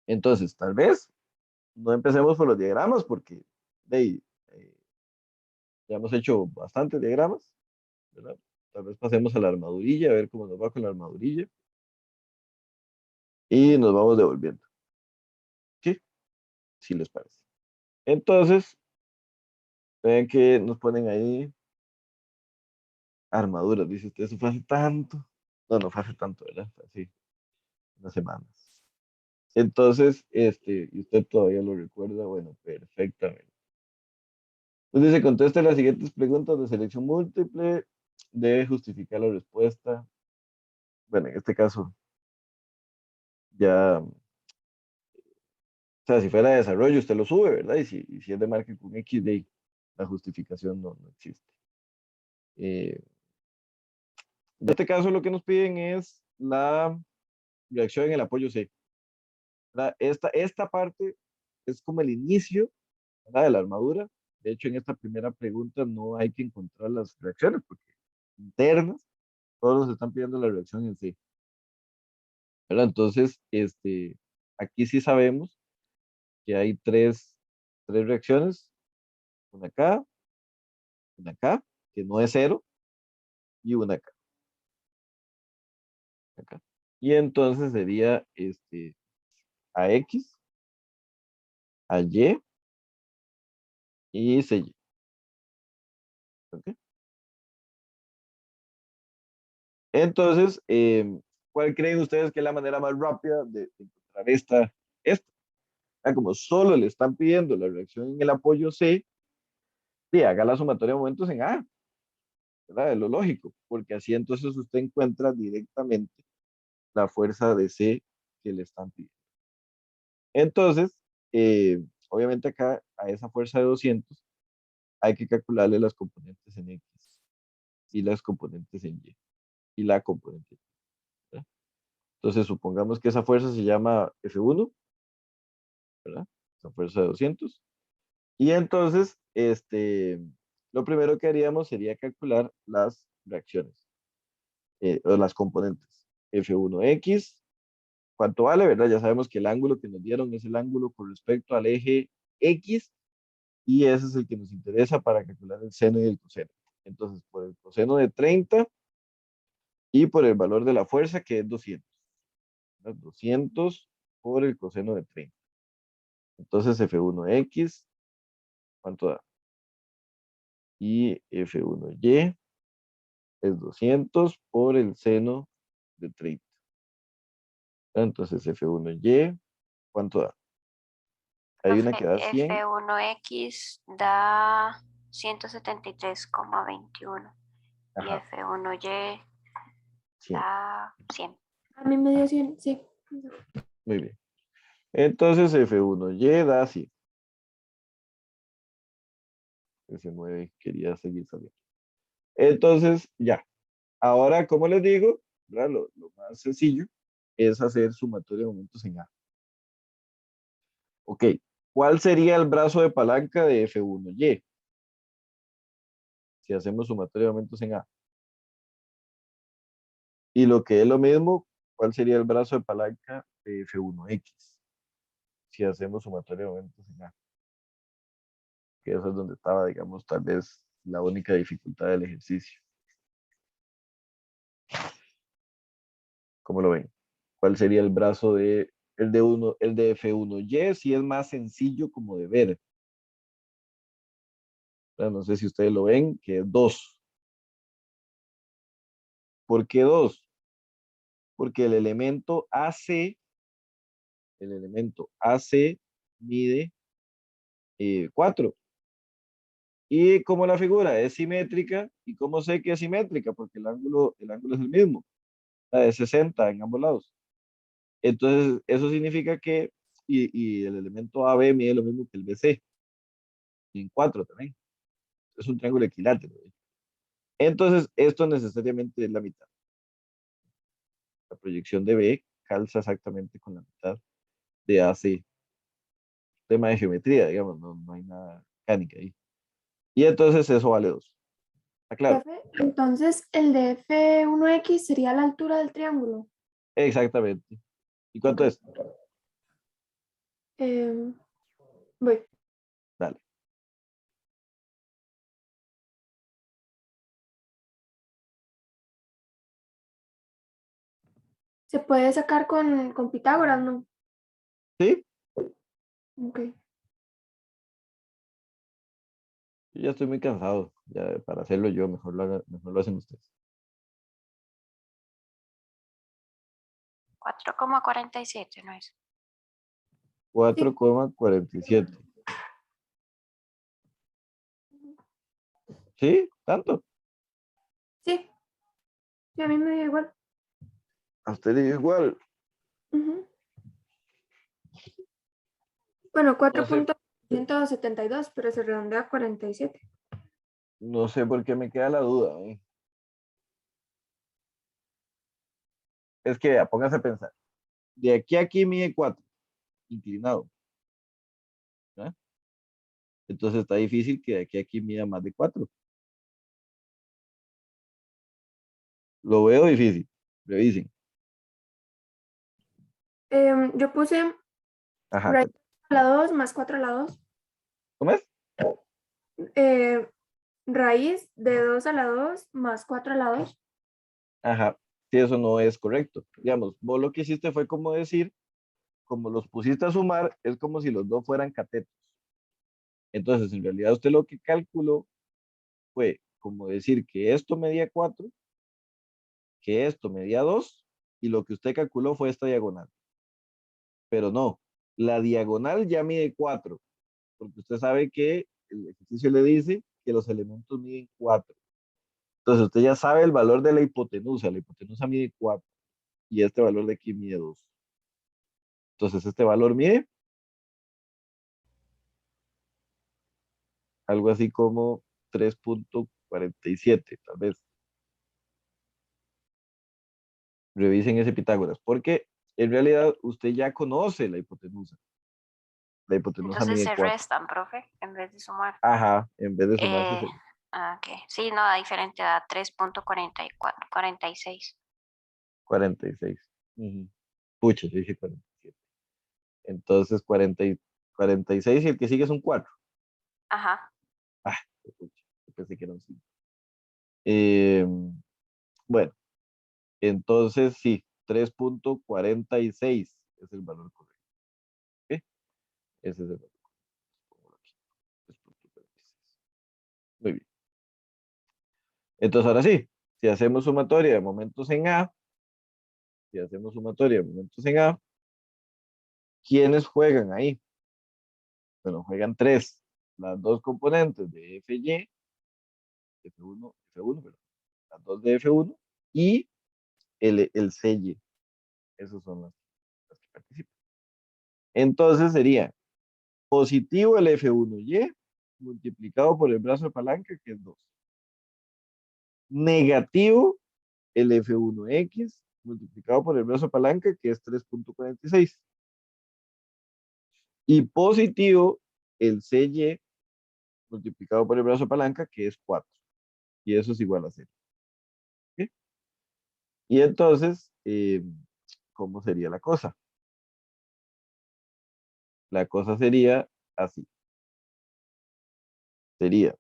Entonces, tal vez no empecemos por los diagramas porque de ahí, ya hemos hecho bastantes diagramas, ¿verdad? Tal vez pasemos a la armadurilla, a ver cómo nos va con la armadurilla y nos vamos devolviendo. ¿Sí? Si les parece. Entonces, vean que nos ponen ahí armaduras, dice usted, eso fue hace tanto. No, no fue hace tanto, ¿verdad? Fue así, unas semanas. Entonces, y usted todavía lo recuerda, bueno, perfectamente. Entonces, se contesta las siguientes preguntas de selección múltiple, debe justificar la respuesta. Bueno, en este caso, ya, o sea, si fuera de desarrollo, usted lo sube, ¿verdad? Y si es de marca con X, de ahí, la justificación no existe. En este caso, lo que nos piden es la reacción en el apoyo C. ¿Verdad? Esta parte es como el inicio, ¿verdad? De la armadura. De hecho, en esta primera pregunta no hay que encontrar las reacciones, porque internas, todos nos están pidiendo la reacción en C. ¿Verdad? Entonces, aquí sí sabemos que hay tres reacciones, una acá, que no es cero, y una acá. Y entonces sería a X, a Y CY. ¿Ok? Entonces, ¿cuál creen ustedes que es la manera más rápida de encontrar esta? Ah, como solo le están pidiendo la reacción en el apoyo C, y haga la sumatoria de momentos en A, ¿verdad? Es lo lógico, porque así entonces usted encuentra directamente la fuerza de C que le están pidiendo. Entonces, obviamente acá a esa fuerza de 200 hay que calcularle las componentes en X y las componentes en Y y la componente. ¿Verdad? Entonces, supongamos que esa fuerza se llama F1, ¿verdad? Esa fuerza de 200. Y entonces, lo primero que haríamos sería calcular las reacciones o las componentes. F1X, ¿cuánto vale, verdad? Ya sabemos que el ángulo que nos dieron es el ángulo con respecto al eje X y ese es el que nos interesa para calcular el seno y el coseno. Entonces, por el coseno de 30 y por el valor de la fuerza que es 200. ¿Verdad? 200 por el coseno de 30. Entonces, F1X, ¿cuánto da? Y F1Y es 200 por el seno de 30. Entonces F1Y, ¿cuánto da? Hay una Profe, que da 100. F1X da 173,21 y Ajá, F1Y 100. da 100. A mí me dio 100, sí. Muy bien. Entonces F1Y da 100. Ese 9 quería seguir saliendo. Entonces, ya. Ahora, como les digo, ¿verdad? Lo más sencillo es hacer sumatoria de momentos en A. Ok. ¿Cuál sería el brazo de palanca de F1Y? Si hacemos sumatoria de momentos en A. Y lo que es lo mismo, ¿cuál sería el brazo de palanca de F1X? Si hacemos sumatoria de momentos en A. Que eso es donde estaba, digamos, tal vez la única dificultad del ejercicio. ¿Cómo lo ven? ¿Cuál sería el brazo el de F1Y? Si es más sencillo como de ver. No sé si ustedes lo ven, que es 2. ¿Por qué 2? Porque el elemento AC mide 4. Y como la figura es simétrica, ¿y cómo sé que es simétrica? Porque el ángulo es el mismo, de 60 en ambos lados. Entonces, eso significa que, y el elemento AB mide lo mismo que el BC, y en 4 también. Es un triángulo equilátero. Entonces, esto necesariamente es la mitad. La proyección de B calza exactamente con la mitad de AC. Tema de geometría, digamos, no hay nada mecánica ahí. Y entonces eso vale 2. ¿Está claro? Profe, entonces el de F1X sería la altura del triángulo. Exactamente. ¿Y Ok. cuánto es? Voy. Dale. Se puede sacar con Pitágoras, ¿no? ¿Sí? Ok. Yo ya estoy muy cansado. Ya para hacerlo yo, mejor lo hacen ustedes. 4,47, ¿no es? 4,47. ¿Sí? ¿Tanto? Sí, sí, a mí me dio igual. A usted le dio igual. Ujú. Bueno, No sé, 4,172, pero se redondea a 47. no sé por qué me queda la duda. Es que vea, póngase a pensar. De aquí a aquí mide 4, inclinado. ¿Ah? Entonces está difícil que de aquí a aquí mida más de 4. Lo veo difícil. Revisen. Yo puse Ajá. raíz a la 2 más 4 a la 2. ¿Cómo es? Raíz de 2 a la 2 más 4 a la 2. Ajá. Sí, eso no es correcto. Digamos, vos lo que hiciste fue como decir, como los pusiste a sumar, es como si los dos fueran catetos. Entonces, en realidad usted lo que calculó fue como decir que esto medía 4, que esto medía 2 y lo que usted calculó fue esta diagonal. Pero no, la diagonal ya mide 4, porque usted sabe que el ejercicio le dice que los elementos miden 4. Entonces usted ya sabe el valor de la hipotenusa mide 4 y este valor de aquí mide 2. Entonces este valor mide algo así como 3,47, tal vez. Revisen ese Pitágoras, porque en realidad usted ya conoce la hipotenusa. La hipotenusa Entonces mide se 4. restan, profe, en vez de sumar. Ajá, en vez de sumarse, Eh, ok. Sí, no, da diferente, da 3,44, 46. 46. Ujú. Pucha, yo dije 47. Entonces 46 y el que sigue es un 4. Ajá. Ah, pucha, yo pensé que era un 5. Eh, bueno, entonces sí, 3,46 es el valor correcto. ¿Ok? Ese es el valor correcto. Pongo aquí, 3,46. Muy bien. Entonces ahora sí, si hacemos sumatoria de momentos en A, si hacemos sumatoria de momentos en A, ¿quiénes juegan ahí? Bueno, juegan tres. Las dos componentes de FY, F1, perdón, las dos de F1 y el CY. Esos son las que participan. Entonces sería positivo el F1Y multiplicado por el brazo de palanca, que es 2. Negativo el F1X multiplicado por el brazo de palanca, que es 3,46. Y positivo el CY multiplicado por el brazo de palanca, que es 4. Y eso es igual a 0. ¿Sí? Y entonces, ¿cómo sería la cosa? La cosa sería así. Sería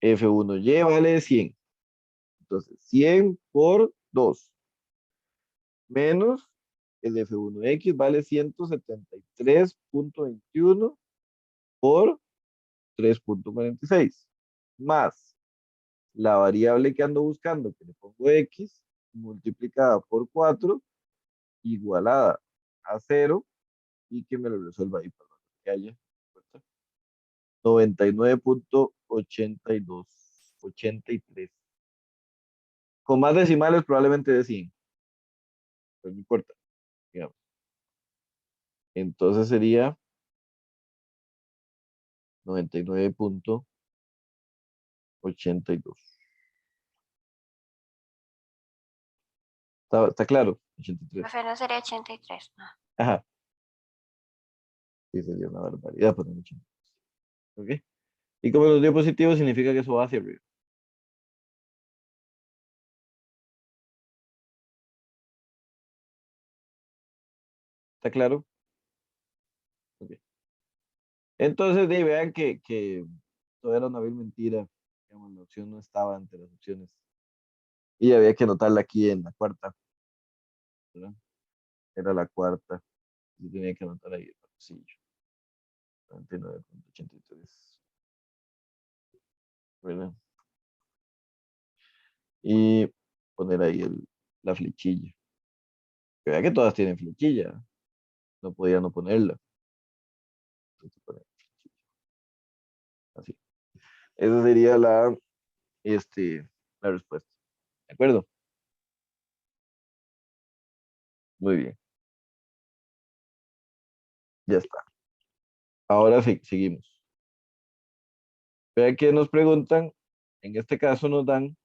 F1Y vale 100. Entonces, 100 por 2 menos el F1X vale 173,21 por 3,46 más la variable que ando buscando, que le pongo X, multiplicada por 4, igualada a 0, y que me lo resuelva ahí, perdón, que haya 99,82, 83. Con más decimales probablemente de 100, pero no importa, digamos. Entonces sería 99,82. ¿Está claro? 83. Profe, no sería 83. No. Ajá, sí, sería una barbaridad poner 83. ¿Ok? Y como los dio positivo, significa que eso va hacia arriba. ¿Está claro? Entonces, de ahí vean que todo era una vil mentira. Digamos, la opción no estaba entre las opciones. Y había que anotarla aquí en la cuarta, ¿verdad? Era la cuarta. Y tenía que anotar ahí el pasillo. 99.83, ¿verdad? Y poner ahí la flechilla. Que vea que todas tienen flechilla. No podía no ponerla. Entonces, poner flechilla, así. Esa sería la respuesta. ¿De acuerdo? Muy bien. Ya está. Ahora sí, seguimos. Vea que nos preguntan, en este caso nos dan,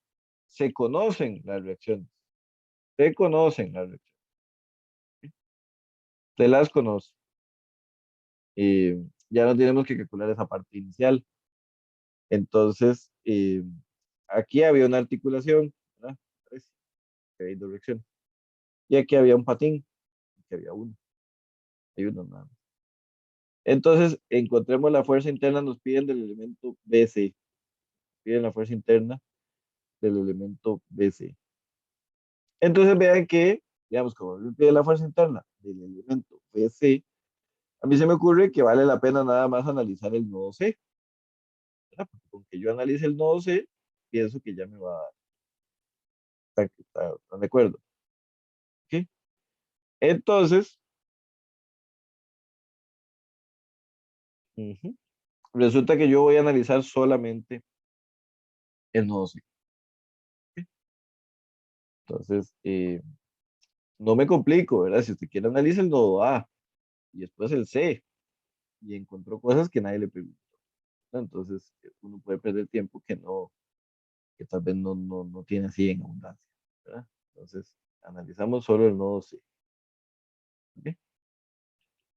se conocen las reacciones. Se conocen las reacciones. Se las conoce. Y ya no tenemos que calcular esa parte inicial. Entonces, aquí había una articulación, ¿verdad? Parece que hay dos reacciones. Y aquí había un patín, que había uno. Hay uno nada más. Entonces, encontremos la fuerza interna, nos piden del elemento BC. Piden la fuerza interna del elemento BC. Entonces, vean que, digamos, como me pide la fuerza interna del elemento BC, a mí se me ocurre que vale la pena nada más analizar el nodo C, ¿verdad? Porque con que yo analice el nodo C, pienso que ya me va a dar. ¿Están de acuerdo? ¿Ok? Entonces, ujú, resulta que yo voy a analizar solamente el nodo C. ¿Ok? Entonces, no me complico, ¿verdad? Si usted quiere analizar el nodo A y después el C y encontró cosas que nadie le preguntó, ¿no? Entonces, uno puede perder tiempo que tal vez no tiene así en abundancia, ¿verdad? Entonces, analizamos solo el nodo C. ¿Ok?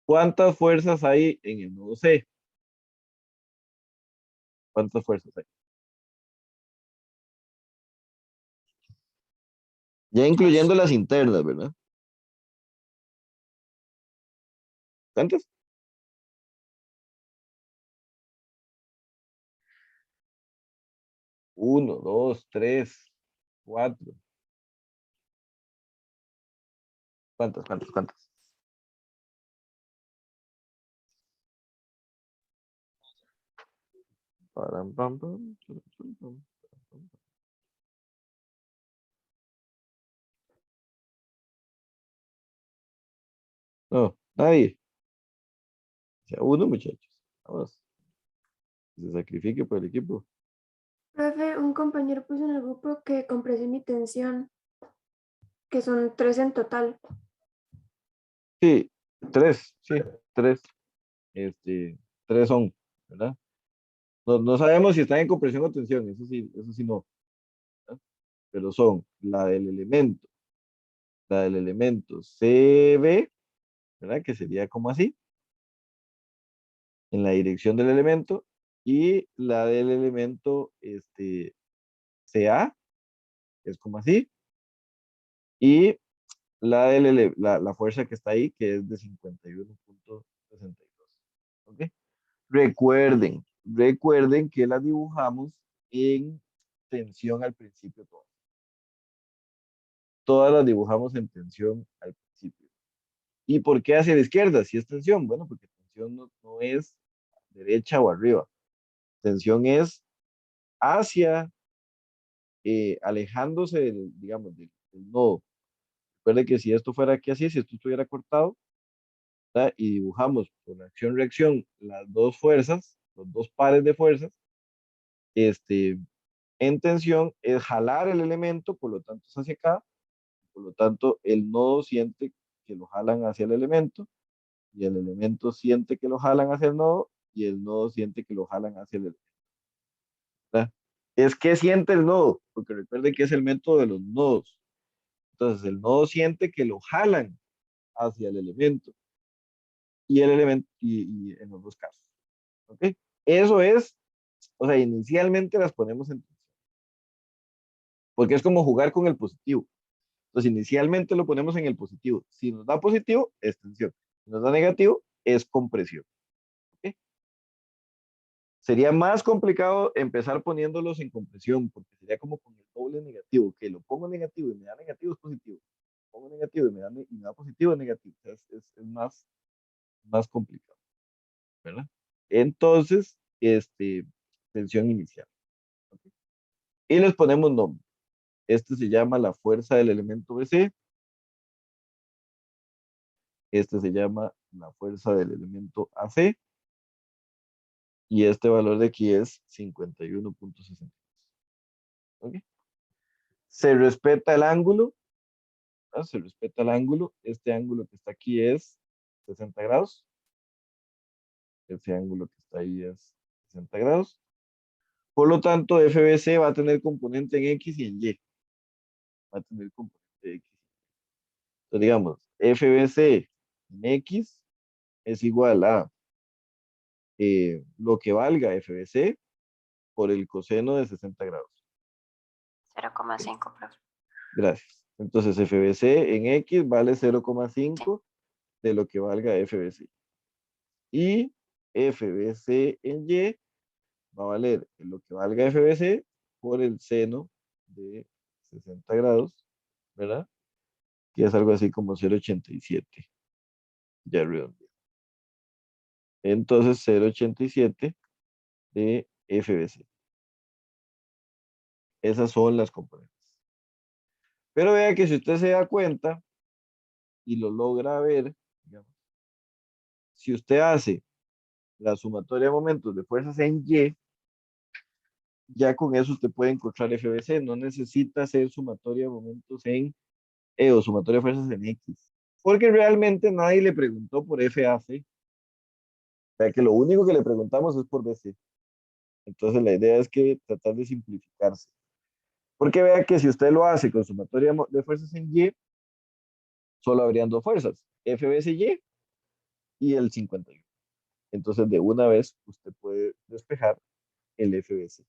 ¿Cuántas fuerzas hay en el nodo C? ¿Cuántas fuerzas hay? Ya Tres. incluyendo las internas, ¿verdad? ¿Cuántas? Uno, dos, tres, cuatro. ¿Cuántas? Param, pam, pam, pam, pam, pam, pam. No, nadie. O sea, uno, muchachos. Vamos. Que se sacrifique por el equipo. Profe, un compañero puso en el grupo que compresión y tensión, que son 3 en total. Sí, tres, sí, tres. Este, tres son, ¿verdad? No sabemos si están en compresión o tensión, eso sí no, ¿verdad? Pero son la del elemento CB, ¿verdad? Que sería como así, en la dirección del elemento, y la del elemento CA, que es como así, y la fuerza que está ahí, que es de 51.62. ¿Ok? Recuerden que la dibujamos en tensión al principio todas. Todas las dibujamos en tensión al principio. ¿Y por qué hacia la izquierda? Si es tensión, bueno, porque tensión no es derecha o arriba. Tensión es hacia, alejándose digamos, del nodo. Recuerde que si esto fuera aquí así, si esto estuviera cortado, ¿verdad? Y dibujamos por acción-reacción las dos fuerzas, los dos pares de fuerzas, este, en tensión es jalar el elemento, por lo tanto es hacia acá, por lo tanto el nodo siente que lo jalan hacia el elemento y el elemento siente que lo jalan hacia el nodo y el nodo siente que lo jalan hacia el elemento. ¿Verdad? Es que siente el nodo, porque recuerden que es el método de los nodos. Entonces el nodo siente que lo jalan hacia el elemento y el elemento y en los dos casos. ¿Ok? Eso es, o sea, inicialmente las ponemos en tensión, porque es como jugar con el positivo. Entonces, inicialmente lo ponemos en el positivo. Si nos da positivo, es tensión. Si nos da negativo, es compresión. ¿Ok? Sería más complicado empezar poniéndolos en compresión, porque sería como con el doble negativo, que lo pongo negativo y me da negativo es positivo. Pongo negativo y me da positivo es negativo. O sea, es más complicado, ¿verdad? Entonces, tensión inicial. ¿Ok? Y les ponemos nombre. Este se llama la fuerza del elemento BC. Este se llama la fuerza del elemento AC. Y este valor de aquí es 51.60. ¿Ok? Se respeta el ángulo. ¿No? Se respeta el ángulo. Este ángulo que está aquí es 60 grados. Ese ángulo que está ahí es 60 grados. Por lo tanto, FBC va a tener componente en X y en Y. Va a tener componente X. Entonces, digamos, FBC en X es igual a lo que valga FBC por el coseno de 60 grados. 0,5, profe. Gracias. Entonces, FBC en X vale 0,5 de lo que valga FBC. Y FBC en Y va a valer lo que valga FBC por el seno de 60 grados, ¿verdad? Que es algo así como 0,87. Ya redondeo. Entonces, 0,87 de FBC. Esas son las componentes. Pero vea que si usted se da cuenta y lo logra ver, digamos, si usted hace la sumatoria de momentos de fuerzas en Y, ya con eso usted puede encontrar FBC. No necesita hacer sumatoria de momentos en E o sumatoria de fuerzas en X. Porque realmente nadie le preguntó por FAC. O sea que lo único que le preguntamos es por BC. Entonces la idea es que tratar de simplificarse. Porque vea que si usted lo hace con sumatoria de fuerzas en Y, solo habrían dos fuerzas, FBCY y el 51. Entonces de una vez usted puede despejar el FBC.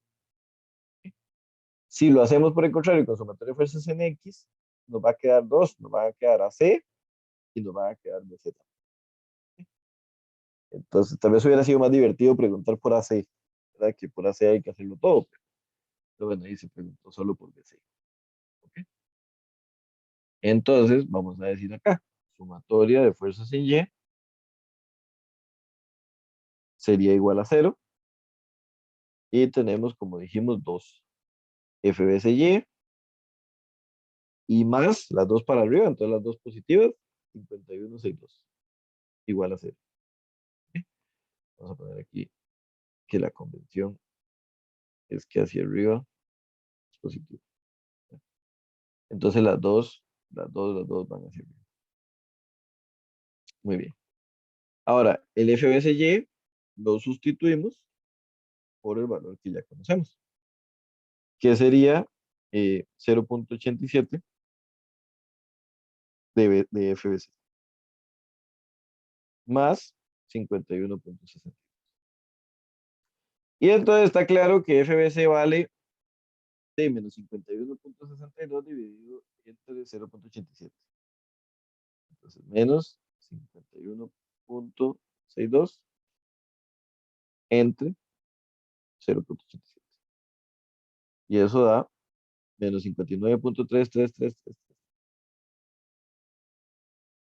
Si lo hacemos por el contrario con sumatoria de fuerzas en X, nos va a quedar dos, nos va a quedar AC y nos va a quedar BZ. Entonces tal vez hubiera sido más divertido preguntar por AC, ¿verdad? Que por AC hay que hacerlo todo. Pero bueno, ahí se preguntó solo por BC. ¿Ok? Entonces, vamos a decir acá, sumatoria de fuerzas en Y sería igual a 0. Y tenemos, como dijimos, 2 FBCY y más las dos para arriba, entonces las dos positivas, 51,62, igual a 0. ¿Ok? Vamos a poner aquí que la convención es que hacia arriba es positivo. Entonces las dos van hacia arriba. Muy bien. Ahora, el FBCY lo sustituimos por el valor que ya conocemos, que sería 0,87 de FBC más 51,60. Y entonces está claro que FBC vale de menos 51,62 dividido entre 0,87. Entonces, menos 51,62 entre 0,87. Y eso da menos 59,3333.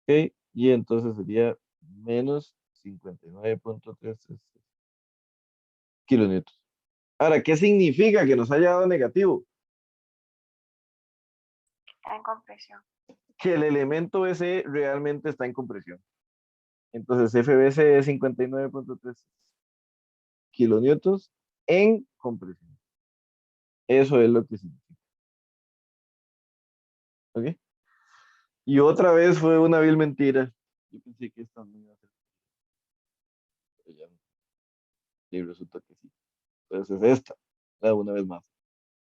¿Ok? Y entonces sería menos 59,333 kilonewtons. Ahora, ¿qué significa que nos haya dado negativo? Está en compresión. Que el elemento BC realmente está en compresión. Entonces, FBC es 59,3 kilonewtons en compresión. Eso es lo que significa. ¿Ok? Y otra vez fue una vil mentira. Yo pensé que esta no iba a ser. Pero ya no. Y resulta que sí. Entonces es esta. Una vez más.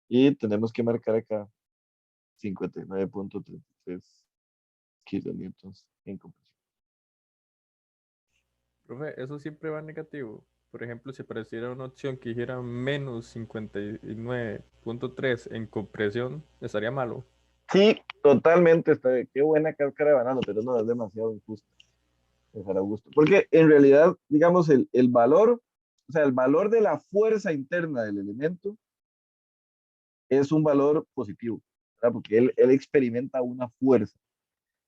Y tenemos que marcar acá 59,33 kilonewtons en compresión. Profe, eso siempre va negativo. Por ejemplo, si apareciera una opción que dijera menos 59,3 en compresión, estaría malo. Sí, totalmente. Qué buena cáscara de banano, pero no es demasiado injusto. Dejar a gusto. Porque en realidad, digamos, el valor o sea, el valor de la fuerza interna del elemento es un valor positivo, ¿verdad? Porque él experimenta una fuerza.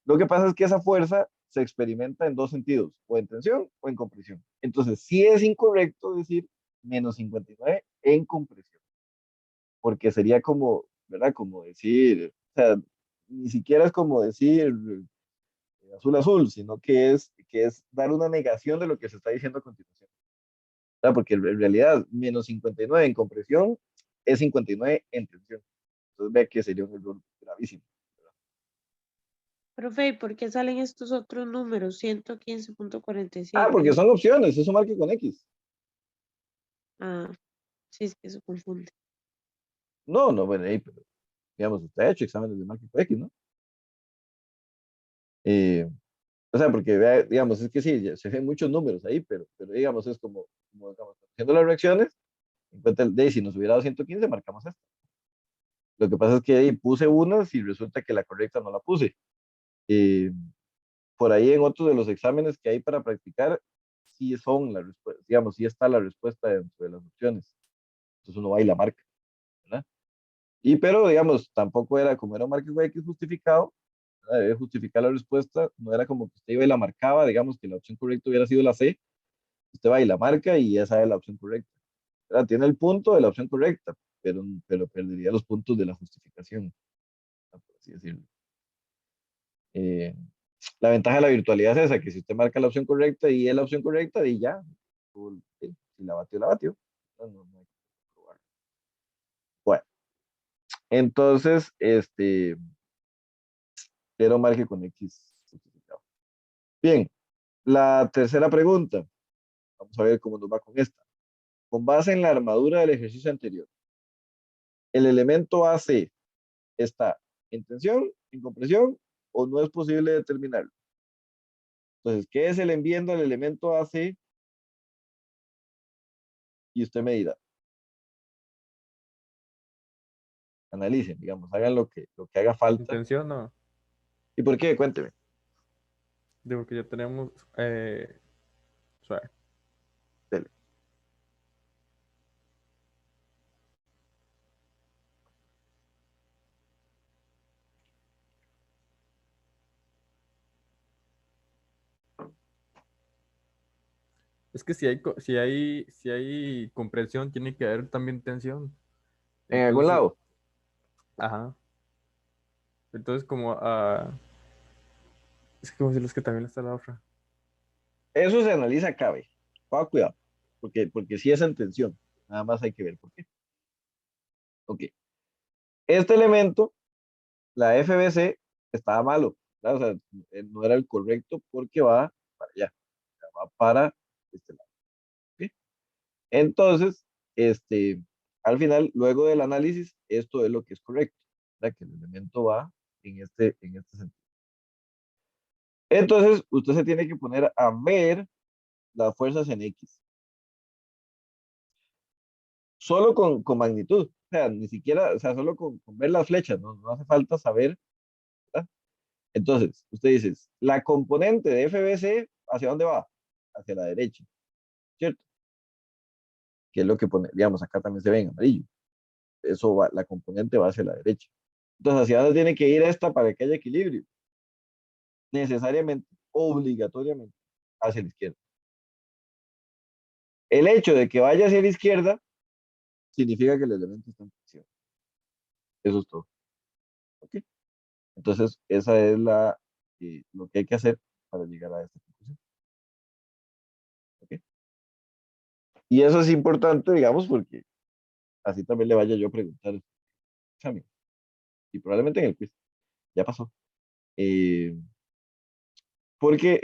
Lo que pasa es que esa fuerza se experimenta en dos sentidos, o en tensión o en compresión. Entonces, sí es incorrecto decir menos 59 en compresión, porque sería como, ¿verdad? Como decir, o sea, ni siquiera es como decir azul azul, sino que es dar una negación de lo que se está diciendo a continuación, ¿verdad? Porque en realidad menos 59 en compresión es 59 en tensión. Entonces ve que sería un error gravísimo. Profe, ¿y por qué salen estos otros números? Ah, porque 115.47. son opciones, eso marca con X. Ah, sí, es que eso confunde. No, no, bueno, pero digamos, usted ha hecho exámenes de marca con X, ¿no? Eh, o sea, porque digamos, es que sí, se ven muchos números ahí, pero digamos, es como digamos, haciendo las reacciones, encuentra el de si nos hubiera dado 115, marcamos esto. Lo que pasa es que ahí puse unas y resulta que la correcta no la puse. Eh, por ahí en otro de los exámenes que hay para practicar, sí son las respuestas, digamos, sí está la respuesta dentro de las opciones. Entonces uno va y la marca, ¿verdad? Y pero, digamos, tampoco era como era un marco X justificado, ¿verdad? Debe justificar la respuesta, no era como que usted iba y la marcaba, digamos que la opción correcta hubiera sido la C, usted va y la marca y esa es la opción correcta, ¿verdad? Tiene el punto de la opción correcta, pero perdería los puntos de la justificación, ¿verdad? Por así decirlo. Eh, la ventaja de la virtualidad es esa, que si usted marca la opción correcta y es la opción correcta, y ya, si la batió, la batió. No hay que probarlo. Bueno, entonces, pero marque con X justificado. Bien, la tercera pregunta. Vamos a ver cómo nos va con esta. Con base en la armadura del ejercicio anterior, ¿el elemento AC está en tensión, en compresión o no es posible determinarlo? Entonces, ¿qué es el enviando al elemento AC? Y usted me dirá, analicen, digamos, hagan lo que haga falta. Intención no, ¿Y por qué? Cuénteme. digo que ya tenemos, suave. Dele. Es que si hay compresión, tiene que haber también tensión. En algún Entonces, lado. ajá. Entonces, es que como decirles que también está la otra. Eso se analiza cabe. Cuidado, porque sí es en tensión. Nada más hay que ver por qué. Ok. Este elemento, la FBC, estaba malo, ¿verdad? O sea, no era el correcto porque va para allá, va para este lado. ¿Ok? Entonces, al final, luego del análisis, esto es lo que es correcto, ¿verdad? Que el elemento va en este sentido. Entonces, usted se tiene que poner a ver las fuerzas en X, solo con magnitud, o sea, ni siquiera, o sea, solo con ver las flechas, no hace falta saber, ¿verdad? Entonces, usted dice, la componente de FBC, ¿hacia dónde va? Hacia la derecha, ¿cierto? Que es lo que pone, digamos, acá también se ve en amarillo. Eso va, la componente va hacia la derecha. Entonces, ¿hacia dónde tiene que ir esta para que haya equilibrio? Necesariamente, obligatoriamente, hacia la izquierda. El hecho de que vaya hacia la izquierda significa que el elemento está en tensión. Eso es todo. ¿Ok? Entonces, esa es lo que hay que hacer para llegar a esta conclusión. ¿Ok? Y eso es importante, digamos, porque así también le vaya yo a preguntar al examen. Y probablemente en el quiz. Ya pasó. Eh, porque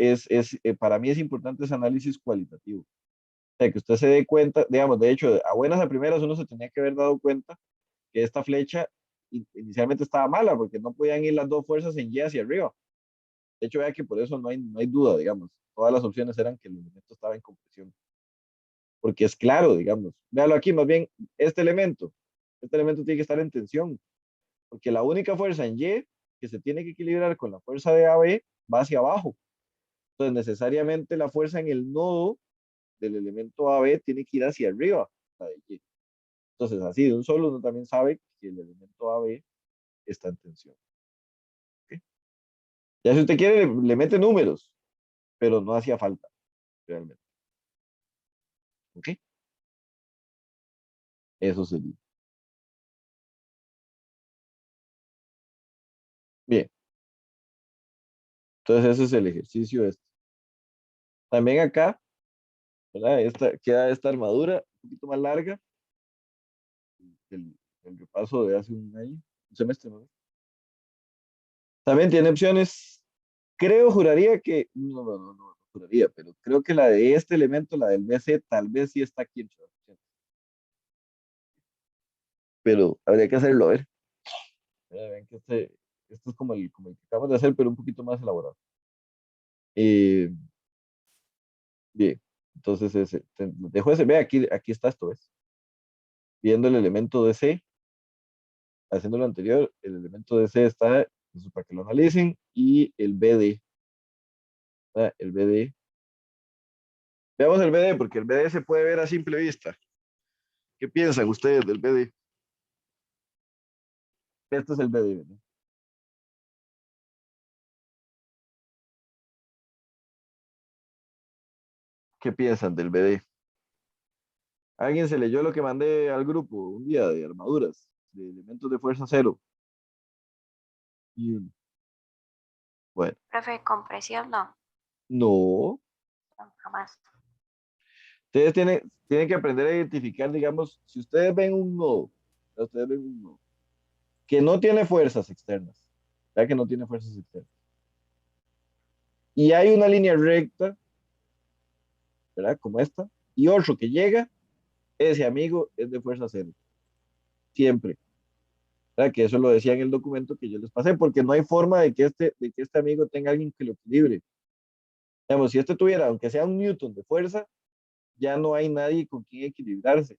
para mí es importante ese análisis cualitativo. O sea, que usted se dé cuenta, digamos, de hecho, a buenas a primeras uno se tenía que haber dado cuenta que esta flecha inicialmente estaba mala, porque no podían ir las dos fuerzas en Y hacia arriba. De hecho, vea que por eso no hay duda, digamos. Todas las opciones eran que el elemento estaba en compresión. Porque es claro, digamos. Véalo aquí, más bien, este elemento tiene que estar en tensión, porque la única fuerza en Y que se tiene que equilibrar con la fuerza de AB va hacia abajo. Entonces, necesariamente la fuerza en el nodo del elemento AB tiene que ir hacia arriba, la de Y. Entonces, así de un solo, uno también sabe que el elemento AB está en tensión. ¿Ok? Ya si usted quiere, le mete números, pero no hacía falta, realmente. ¿Ok? Eso sería. Bien, entonces ese es el ejercicio este. También acá, ¿verdad? Queda esta armadura un poquito más larga, el repaso de hace un año, un semestre, ¿no? También tiene opciones. Creo, juraría que, no juraría, pero creo que la de este elemento, la del BC, tal vez sí está aquí entre las opciones. Pero habría que hacerlo, a ver. Ven que este es como el que acabamos de hacer, pero un poquito más elaborado. Eh, bien, entonces dejo ese, ve, aquí está esto, ¿ves? Viendo el elemento DC, haciendo lo anterior, el elemento DC está, eso para que lo analicen, y el BD, ¿verdad? El BD. Veamos el BD, porque el BD se puede ver a simple vista. ¿Qué piensan ustedes del BD? Este es el BD, ¿verdad? ¿Qué piensan del BD? ¿Alguien se leyó lo que mandé al grupo un día de armaduras, de elementos de fuerza cero? Y uno. Bueno, Profe, compresión, no, no. no, jamás. Ustedes tienen que aprender a identificar, digamos, si ustedes ven un nodo, ustedes ven un nodo que no tiene fuerzas externas, ya que no tiene fuerzas externas, y hay una línea recta, ¿verdad? Como esta, y otro que llega, ese amigo es de fuerza cero, siempre. ¿Verdad? Que eso lo decía en el documento que yo les pasé, porque no hay forma de que este amigo tenga alguien que lo equilibre. Digamos, si este tuviera, aunque sea un newton de fuerza, ya no hay nadie con quien equilibrarse,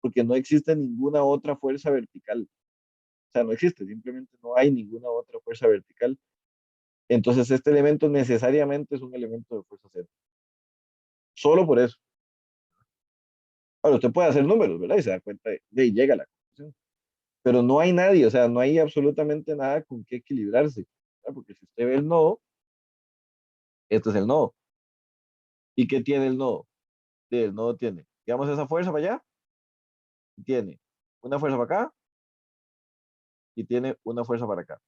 porque no existe ninguna otra fuerza vertical. O sea, no existe, simplemente no hay ninguna otra fuerza vertical. Entonces, este elemento necesariamente es un elemento de fuerza cero. Solo por eso. Ahora, usted puede hacer números, ¿verdad? Y se da cuenta de ahí llega la conclusión. Pero no hay nadie, o sea, no hay absolutamente nada con qué equilibrarse. ¿Verdad? Porque si usted ve el nodo, este es el nodo. ¿Y qué tiene el nodo? Sí, el nodo tiene, digamos, esa fuerza para allá, y tiene una fuerza para acá, y tiene una fuerza para acá.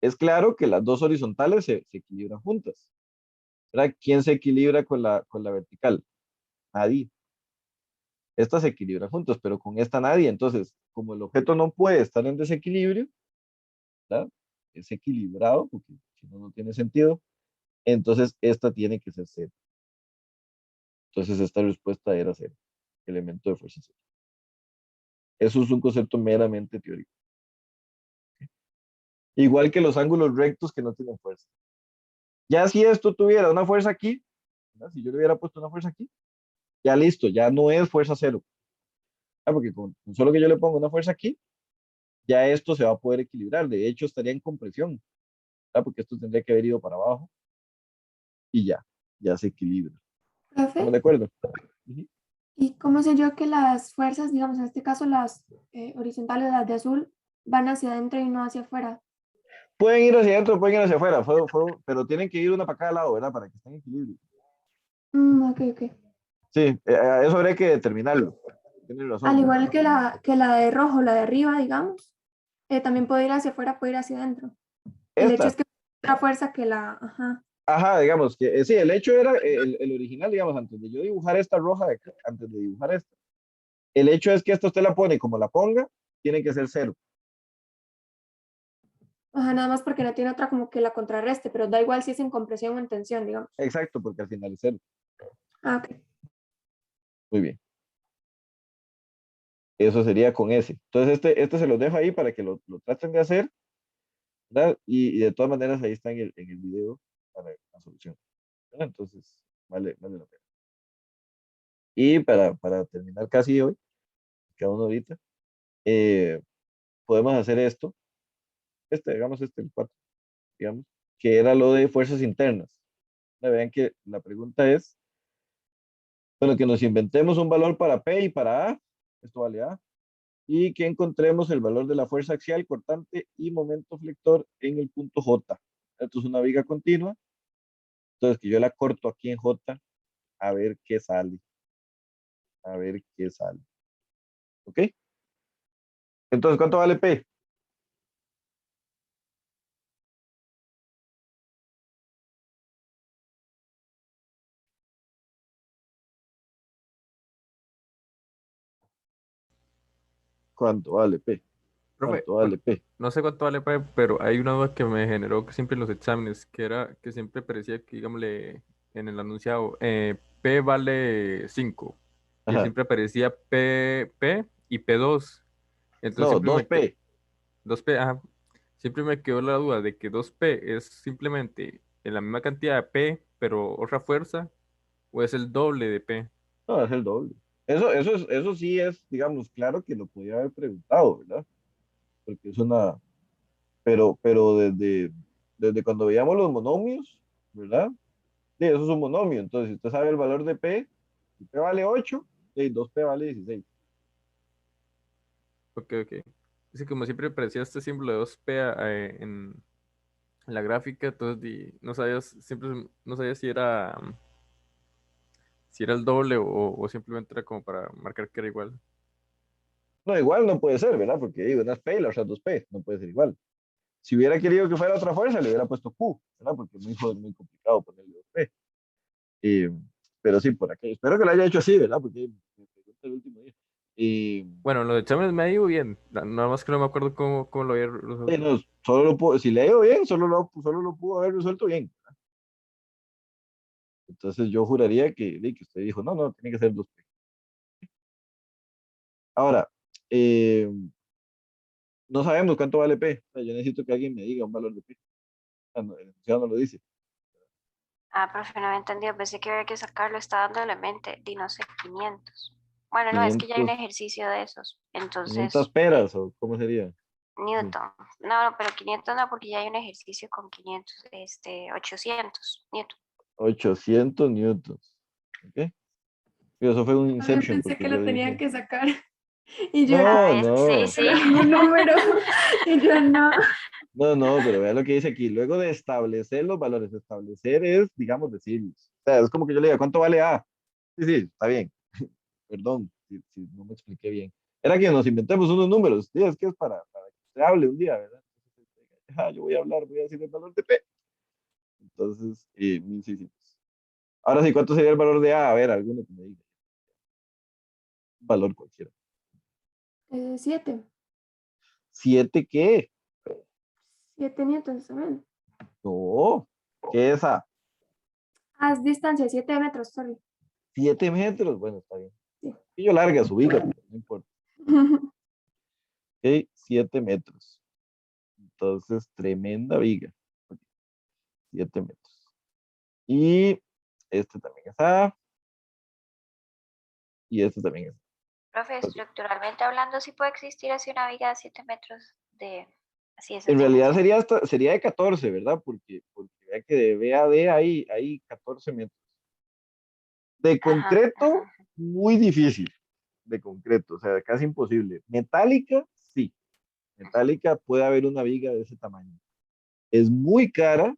Es claro que las dos horizontales se equilibran juntas. ¿Verdad? ¿Quién se equilibra con la vertical? Nadie. Estas se equilibran juntas, pero con esta nadie. Entonces, como el objeto no puede estar en desequilibrio, ¿verdad? Es equilibrado, porque si no, no tiene sentido. Entonces, esta tiene que ser cero. Entonces, esta respuesta era cero, elemento de fuerza cero. Eso es un concepto meramente teórico. Igual que los ángulos rectos que no tienen fuerza. Ya si esto tuviera una fuerza aquí, ¿verdad? Si yo le hubiera puesto una fuerza aquí, ya listo, ya no es fuerza cero. Porque con solo que yo le ponga una fuerza aquí, ya esto se va a poder equilibrar. De hecho, estaría en compresión, ¿verdad? Porque esto tendría que haber ido para abajo y ya se equilibra. ¿Estamos de Profe, acuerdo? Ujú. ¿y cómo sé yo que las fuerzas, digamos, en este caso las horizontales, las de azul, van hacia adentro y no hacia afuera? Pueden ir hacia adentro, pueden ir hacia afuera, pero tienen que ir una para cada lado, ¿verdad? Para que estén en equilibrio. Ok, ok. Sí, eso habría que determinarlo. Tienes Al razón. igual que la de rojo, la de arriba, digamos, también puede ir hacia afuera, puede ir hacia adentro. El hecho es Esta, que otra fuerza que la, ajá. ajá, digamos que sí, el hecho era el original, digamos, antes de yo dibujar esta roja de acá, antes de dibujar esta. El hecho es que esta usted la pone como la ponga, tiene que ser cero. Ajá, nada más porque no tiene otra como que la contrarreste, pero da igual si es en compresión o en tensión, digamos. Exacto, porque al final es cero. Ah, ok. Muy bien. Eso sería con ese. Entonces, este se los dejo ahí para que lo traten de hacer, ¿verdad? Y de todas maneras, ahí está en el video para la solución, ¿verdad? Entonces, vale la pena. Y para terminar casi hoy, cada uno ahorita, eh, podemos hacer esto, digamos el 4, digamos, que era lo de fuerzas internas. Vean que la pregunta es, Bueno, que nos inventemos un valor para P y para A, esto vale A, y que encontremos el valor de la fuerza axial cortante y momento flector en el punto J. Esto es una viga continua, entonces que yo la corto aquí en J, a ver qué sale, a ver qué sale. ¿Ok? Entonces, ¿cuánto vale P? ¿Cuánto vale P? Profe, ¿Cuánto bueno, vale P? no sé cuánto vale P, pero hay una duda que me generó siempre en los exámenes, que era que siempre parecía que, digámosle, en el anunciado, P vale 5, y Ajá. siempre aparecía P y P2. Entonces No, siempre dos me quedó, p 2P, ajá, siempre me quedó la duda de que 2P es simplemente en la misma cantidad de P, pero otra fuerza, o es el doble de P. No, es el doble. Eso sí es, digamos, claro que lo podía haber preguntado, ¿verdad? Porque es una, pero desde cuando veíamos los monomios, ¿verdad? Sí, eso es un monomio. Entonces, si usted sabe el valor de P, si P vale 8, y 2P vale 16. Ok, ok. Es que como siempre aparecía este símbolo de 2P en la gráfica, entonces no sabías, siempre no sabía si era el doble o simplemente era como para marcar que era igual. No, igual no puede ser, ¿verdad? Porque digo, una es P y la otra es 2P, no puede ser igual. Si hubiera querido que fuera otra fuerza, le hubiera puesto Q, ¿verdad? Porque es muy complicado ponerle 2P. Eh, pero sí, por aquí. Espero que lo haya hecho así, ¿verdad? Porque me pregunté el último día. Y Bueno, los exámenes me ha ido bien, nada más que no me acuerdo cómo lo había resuelto. no, solo lo puedo, si leo bien, solo lo pudo haber resuelto bien. Entonces yo juraría que usted dijo, no, no, tiene que ser 2P. Ahora, eh, no sabemos cuánto vale P. O sea, yo necesito que alguien me diga un valor de P. Ah, no, el enunciado no lo dice. Ah, profe, no había entendido. Pensé que había que sacarlo. Está dándole mente. Di no sé, 500. Bueno, no, es que ya hay un 500, ejercicio de esos. 500 Entonces, peras, o cómo sería. Sí. Newton. No, no, pero 500 no, porque ya hay un ejercicio con 500, 800 Newton. 800 newtons. ¿Ok? Y eso fue un También inception, pensé porque que yo lo tenía dije, que sacar. Y yo, A no, ver, sí, no, sí. pero ningún número. Y yo, no. no, no, pero vea lo que dice aquí. Luego de establecer los valores, establecer es, digamos, decirlos. O sea, es como que yo le diga, ¿cuánto vale A? Sí, sí, está bien. Perdón si no me expliqué bien. Era que nos inventemos unos números. Sí, es que es para que se hable un día, ¿verdad? Entonces, yo voy a hablar, voy a decir el valor de P. Entonces, 1600. Ahora sí, ¿cuánto sería el valor de A? A ver, alguno que me diga. Un valor cualquiera. 7. ¿Siete qué? 7 newtons también. No. ¿Qué es A? Ah, es distancia, 7 metros, sorry. 7 metros. Bueno, está bien. Sí. Y yo larga su viga, pero no importa. Ok, 7 metros. Entonces, tremenda viga. Ok, 7 metros. Y este también es A. Y este también es Profe, A. Ok. estructuralmente hablando, sí puede existir así una viga de 7 metros de así esas En realidad dimensiones. sería de 14, ¿verdad? Porque vea que de B a D hay 14 metros. De Ajá, concreto, ajá. muy difícil. De concreto, o sea, casi imposible. Metálica, sí. Metálica puede haber una viga de ese tamaño. Es muy cara,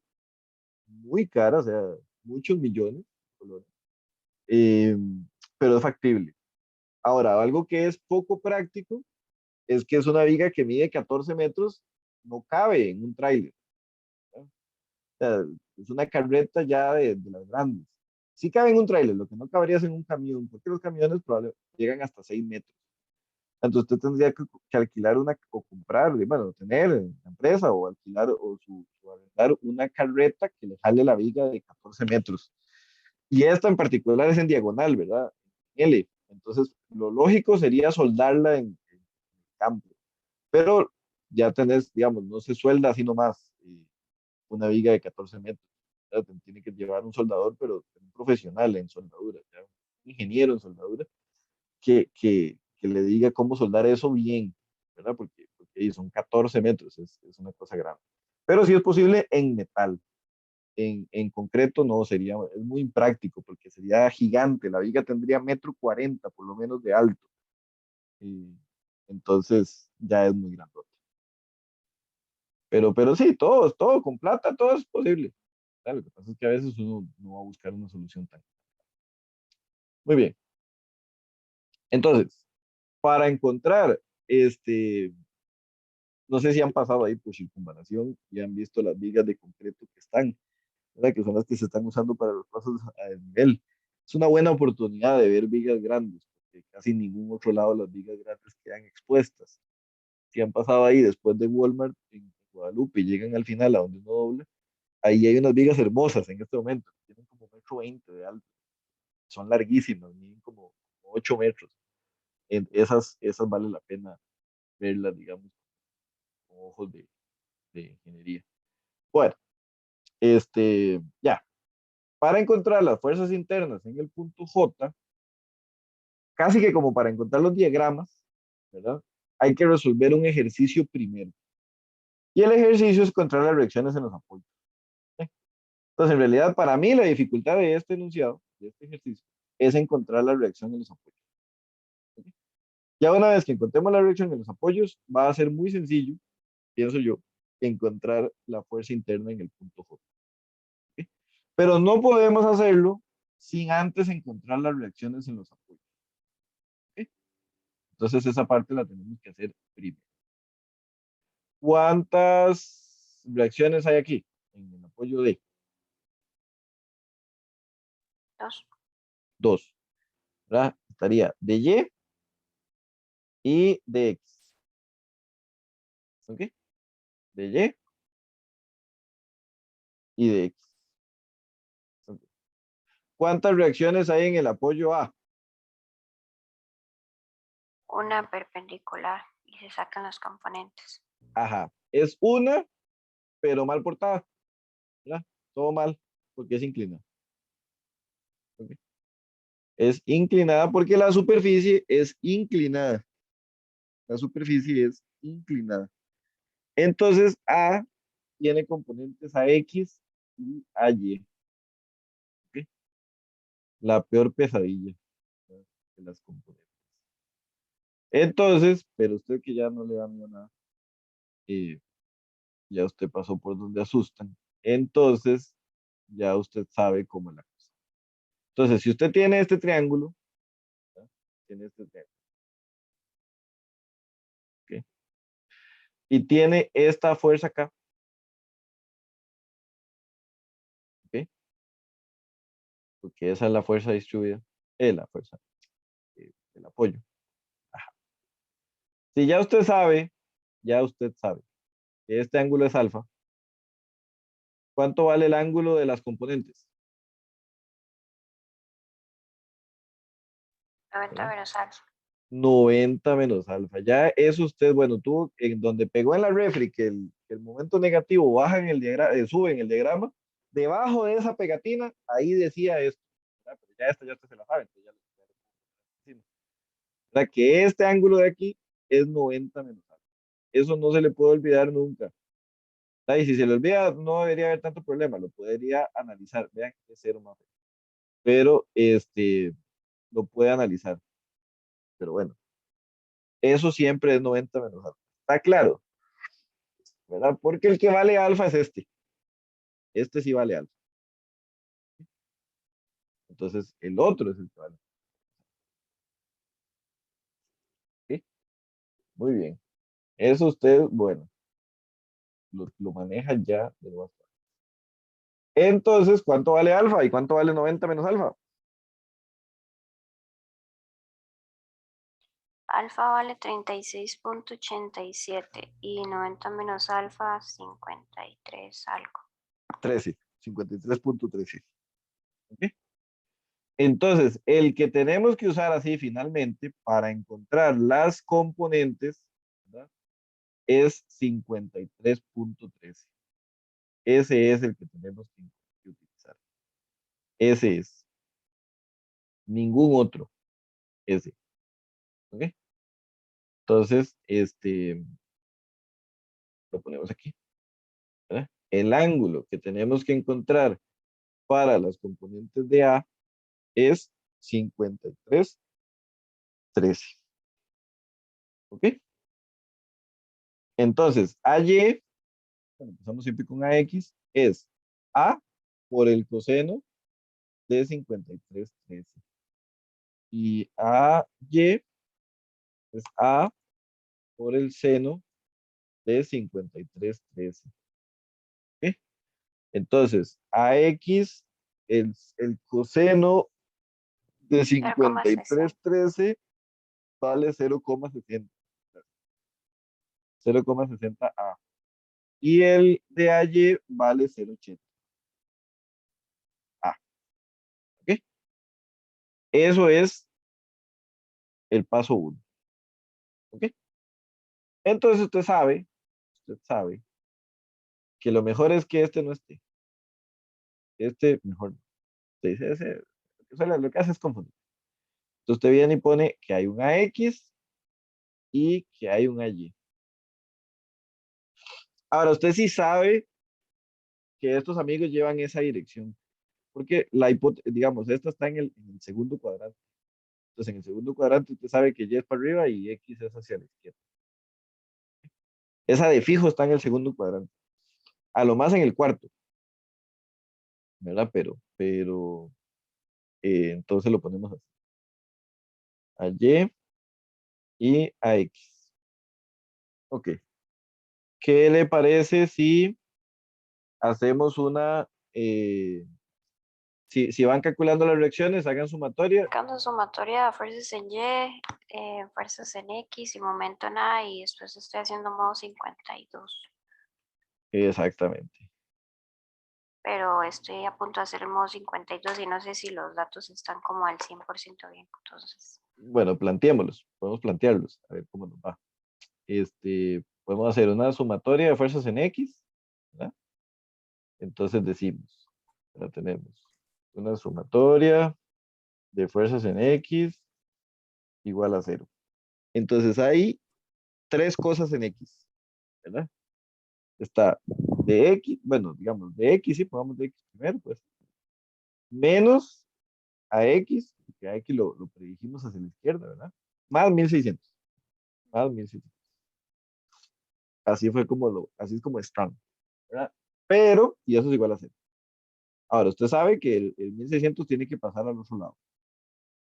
o sea, muchos millones de colores, eh, pero es factible. Ahora, algo que es poco práctico es que es una viga que mide 14 metros, no cabe en un tráiler. ¿No? O sea, es una carreta ya de las grandes. Sí cabe en un tráiler, lo que no cabría es en un camión, porque los camiones probablemente llegan hasta 6 metros. Entonces usted tendría que alquilar o comprar, bueno, tener en la empresa o alquilar o arrendar una carreta que le jale la viga de 14 metros. Y esta en particular es en diagonal, ¿verdad? En L. Entonces, lo lógico sería soldarla en campo. Pero ya tenés, digamos, no se suelda así nomás una viga de 14 metros. ¿Verdad? Tiene que llevar un soldador, pero un profesional en soldadura, ¿ya? Un ingeniero en soldadura que le diga cómo soldar eso bien, ¿verdad? Porque son 14 metros, es una cosa grande. Pero sí es posible en metal. en concreto no sería, es muy impráctico porque sería gigante, la viga tendría 1,40 m por lo menos de alto. Y entonces ya es muy grandote. Pero sí, todo con plata, todo es posible. Lo que pasa es que a veces uno no va a buscar una solución tan. Muy bien. Entonces, para encontrar no sé si han pasado ahí por circunvalación y han visto las vigas de concreto que están, ¿verdad? Que son las que se están usando para los pasos a desnivel. Es una buena oportunidad de ver vigas grandes, porque casi en ningún otro lado las vigas grandes quedan expuestas. Si han pasado ahí después de Walmart en Guadalupe y llegan al final a donde uno dobla, ahí hay unas vigas hermosas en este momento, tienen como 1,20 m de alto, son larguísimas, miden como 8 metros. Esas vale la pena verlas, digamos, con ojos de ingeniería. Bueno, ya. Para encontrar las fuerzas internas en el punto J, casi que como para encontrar los diagramas, ¿verdad? Hay que resolver un ejercicio primero. Y el ejercicio es encontrar las reacciones en los apoyos. ¿Sí? Entonces, en realidad, para mí, la dificultad de este enunciado, de este ejercicio, es encontrar la reacción en los apoyos. ¿Sí? Ya una vez que encontremos la reacción en los apoyos, va a ser muy sencillo, pienso yo, encontrar la fuerza interna en el punto J. ¿Sí? Pero no podemos hacerlo sin antes encontrar las reacciones en los apoyos. ¿Sí? Entonces esa parte la tenemos que hacer primero. ¿Cuántas reacciones hay aquí en el apoyo D? 2. 2. ¿Verdad? Estaría de Y de X. ¿Ok? De Y de X. ¿Ok? ¿Cuántas reacciones hay en el apoyo A? Una perpendicular y se sacan los componentes. Ajá. Es una, pero mal portada. ¿Verdad? Todo mal, porque es inclinada. ¿Ok? Es inclinada porque la superficie es inclinada. La superficie es inclinada. Entonces, A tiene componentes a X y a Y. ¿Ok? La peor pesadilla, ¿verdad? De las componentes. Entonces, pero usted que ya no le da miedo nada, eh, ya usted pasó por donde asustan. Entonces, ya usted sabe cómo es la cosa. Entonces, si usted tiene este triángulo, ¿verdad? Tiene este triángulo, ¿ok? Y tiene esta fuerza acá, ¿ok? Porque esa es la fuerza distribuida, es la fuerza del apoyo. Ajá. Si ya usted sabe que este ángulo es alfa, ¿cuánto vale el ángulo de las componentes? 90 ¿Verdad? menos alfa. 90 menos alfa. Ya es usted, bueno, tú en donde pegó en la refri que el momento negativo baja en el diagrama, sube en el diagrama, debajo de esa pegatina, ahí decía esto. ¿Verdad? Pero ya esta ya usted se la sabe, entonces ya lo- ¿verdad? Que este ángulo de aquí es 90 menos alfa. Eso no se le puede olvidar nunca. ¿Verdad? Y si se le olvida, no debería haber tanto problema, lo podría analizar. Vean que es cero más. Pero lo puede analizar. Pero bueno, eso siempre es 90 menos alfa. ¿Está claro? ¿Verdad? Porque el que vale alfa es este. Este sí vale alfa. Entonces, el otro es el que vale. ¿Sí? Muy bien. Eso usted, bueno, lo maneja ya de nuevo. Entonces, ¿cuánto vale alfa y cuánto vale 90 menos alfa? Alfa vale 36.87 y 90 menos alfa 53 algo. 13, 53.13. ¿Ok? Entonces, el que tenemos que usar así finalmente para encontrar las componentes, ¿verdad? Es 53.13. Ese es el que tenemos que utilizar. Ese es. Ningún otro. Ese. ¿Ok? Entonces, lo ponemos aquí. ¿Verdad? el ángulo que tenemos que encontrar para las componentes de A es 53,13. ¿Ok? Entonces, AY, bueno, empezamos siempre con AX, es A por el coseno de 53,13. Y AY es A por el seno de 53,13. ¿Ok? Entonces, AX, el coseno de 0,60. 53,13 vale 0,60. 0,60 A. Y el de AY vale 0,80 A. ¿Ok? Eso es el paso 1. ¿Ok? Entonces usted sabe que lo mejor es que este no esté. Este mejor no. Usted dice, lo que hace es confundir. Entonces usted viene y pone que hay un AX y que hay un AY. Ahora, usted sí sabe que estos amigos llevan esa dirección, porque digamos, esta está en el segundo cuadrante. Entonces, en el segundo cuadrante usted sabe que Y es para arriba y X es hacia la izquierda. Esa de fijo está en el segundo cuadrante. A lo más en el cuarto, ¿verdad? Pero entonces lo ponemos así. A Y y a X. Ok. ¿Qué le parece si hacemos si van calculando las reacciones, hagan sumatoria? Sacando sumatoria de fuerzas en Y, fuerzas en X y momento en A, y después estoy haciendo modo 52. Exactamente. Pero estoy a punto de hacer el modo 52 y no sé si los datos están como al 100% bien. Entonces, Bueno, planteémoslos. Podemos plantearlos. A ver cómo nos va. Podemos hacer una sumatoria de fuerzas en X, ¿verdad? Entonces decimos, ya tenemos una sumatoria de fuerzas en X igual a 0. Entonces hay tres cosas en X, ¿verdad? Está de X, bueno, digamos, de X, sí, pongamos de X primero, pues, menos a X, que a X lo predijimos hacia la izquierda, ¿verdad? Más 1600, más 1600. Así es como están, ¿verdad? Pero, y eso es igual a 0. Ahora, usted sabe que el 1600 tiene que pasar al otro lado.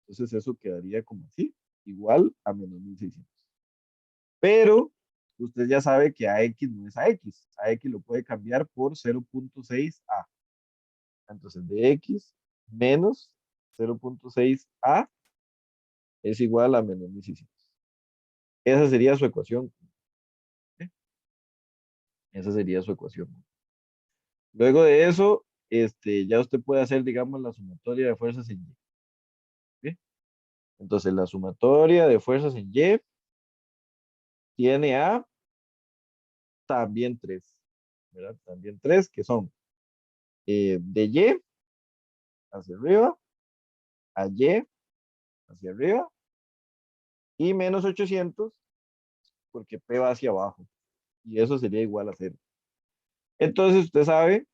Entonces eso quedaría como así, igual a menos 1600. Pero usted ya sabe que AX no es AX. AX lo puede cambiar por 0,6A. Entonces de X menos 0,6A es igual a menos 1600. Esa sería su ecuación. ¿Eh? Esa sería su ecuación. Luego de eso, ya usted puede hacer, digamos, la sumatoria de fuerzas en Y. ¿Ok? Entonces la sumatoria de fuerzas en Y tiene a también 3, ¿verdad? También 3 que son de Y hacia arriba, a Y hacia arriba y menos 800 porque P va hacia abajo y eso sería igual a 0. Entonces usted sabe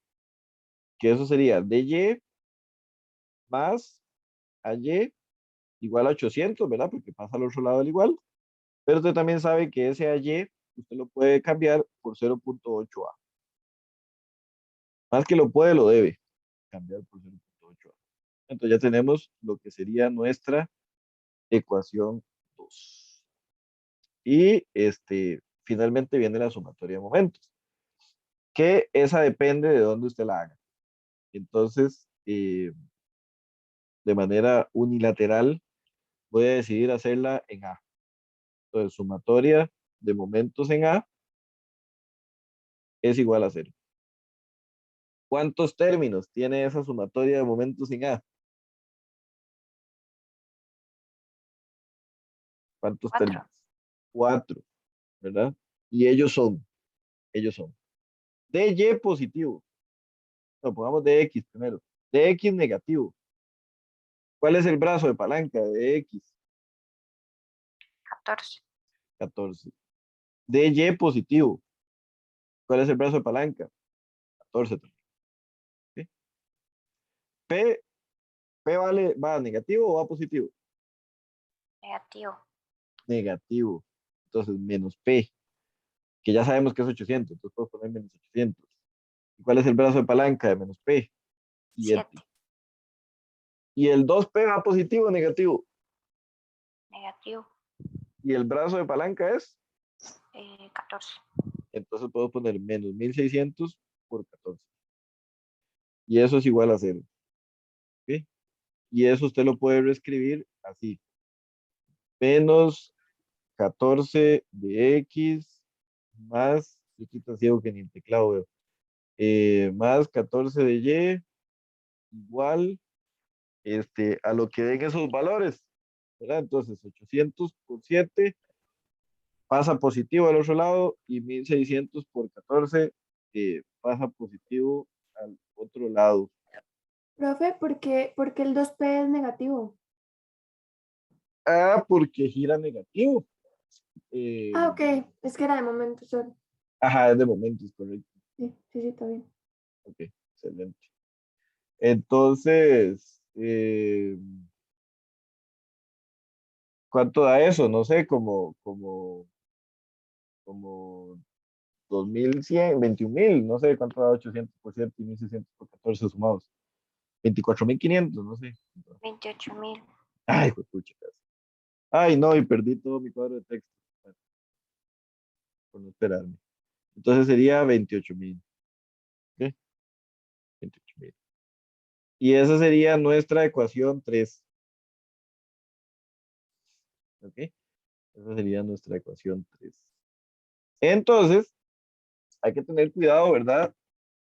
que eso sería de Y más a Y igual a 800, ¿verdad? Porque pasa al otro lado del igual. Pero usted también sabe que ese a Y usted lo puede cambiar por 0,8A. Más que lo puede, lo debe cambiar por 0,8A. Entonces ya tenemos lo que sería nuestra ecuación 2. Y finalmente viene la sumatoria de momentos, que esa depende de dónde usted la haga. Entonces, de manera unilateral, voy a decidir hacerla en A. Entonces, sumatoria de momentos en A es igual a 0. ¿Cuántos términos tiene esa sumatoria de momentos en A? ¿Cuántos 4. términos? 4, ¿verdad? Y ellos son de Y positivo. No, pongamos de X primero. De X negativo. ¿Cuál es el brazo de palanca de X? 14. 14. De Y positivo. ¿Cuál es el brazo de palanca? 14 también. ¿Sí? P, va negativo o va positivo. Negativo. Negativo. Entonces, menos P, que ya sabemos que es 800, entonces puedo poner menos 800. ¿Y cuál es el brazo de palanca de menos P? 7. 7. Y el 2P va positivo o negativo. Negativo. Y el brazo de palanca es, 14. entonces puedo poner menos 1600 por 14. Y eso es igual a 0. ¿Ok? Y eso usted lo puede reescribir así. Menos 14 de X más, yo estoy tan ciego que ni el teclado veo, más 14 de Y igual a lo que den esos valores, ¿verdad? Entonces 800 por 7 pasa positivo al otro lado y 1600 por 14 pasa positivo al otro lado. Profe, ¿por qué el 2P es negativo? Ah, porque gira negativo. Ah, ok, es que era de momento, sorry. Ajá, es de momentos, correcto. Sí, sí, sí, está bien. Ok, excelente. Entonces, ¿cuánto da eso? No sé, como 2100, 21.000, no sé cuánto da 800 por 7 y 1600 por 14 sumados. 24.500, no sé. 28.000. Ay, pues pucha. Ay, no, y perdí todo mi cuadro de texto. Bueno, por no esperarme. Entonces sería 28.000. ¿Ok? 28.000. Y esa sería nuestra ecuación 3. ¿Ok? Esa sería nuestra ecuación 3. Entonces, hay que tener cuidado, ¿verdad?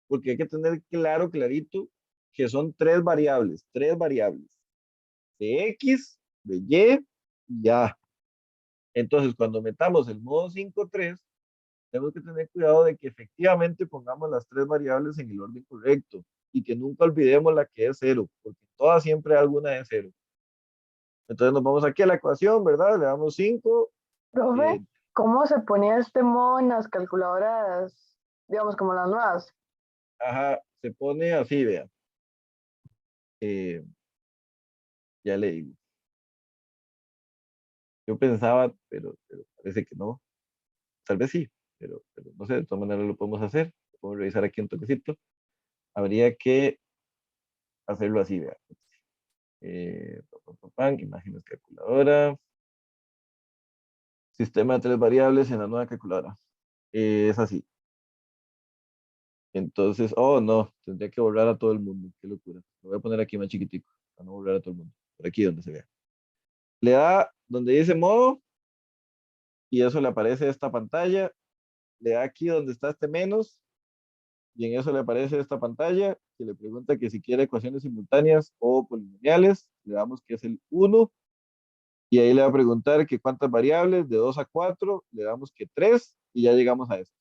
Porque hay que tener claro, clarito, que son tres variables, de X, de Y A. Entonces, cuando metamos el modo 5.3, tenemos que tener cuidado de que efectivamente pongamos las tres variables en el orden correcto y que nunca olvidemos la que es 0, porque todas siempre alguna es 0. Entonces nos vamos aquí a la ecuación, ¿verdad? Le damos 5. Profe, ¿cómo se ponía este modo en las calculadoras, digamos, como las nuevas? Ajá, se pone así, vea. Eh, ya le digo. Yo pensaba, pero parece que no. Tal vez sí, pero no sé, de todas maneras lo podemos hacer. Podemos revisar aquí un toquecito. Habría que hacerlo así, vea. Imágenes calculadora. Sistema de tres variables en la nueva calculadora. Es así. Entonces, oh no, tendría que borrar a todo el mundo. Qué locura. Lo voy a poner aquí más chiquitico, para no borrar a todo el mundo. Por aquí donde se vea. Le da donde dice modo y eso le aparece esta pantalla. Le da aquí donde está este menos y en eso le aparece esta pantalla que le pregunta que si quiere ecuaciones simultáneas o polinomiales. Le damos que es el 1 y ahí le va a preguntar que cuántas variables, de 2 a 4, le damos que 3 y ya llegamos a esto.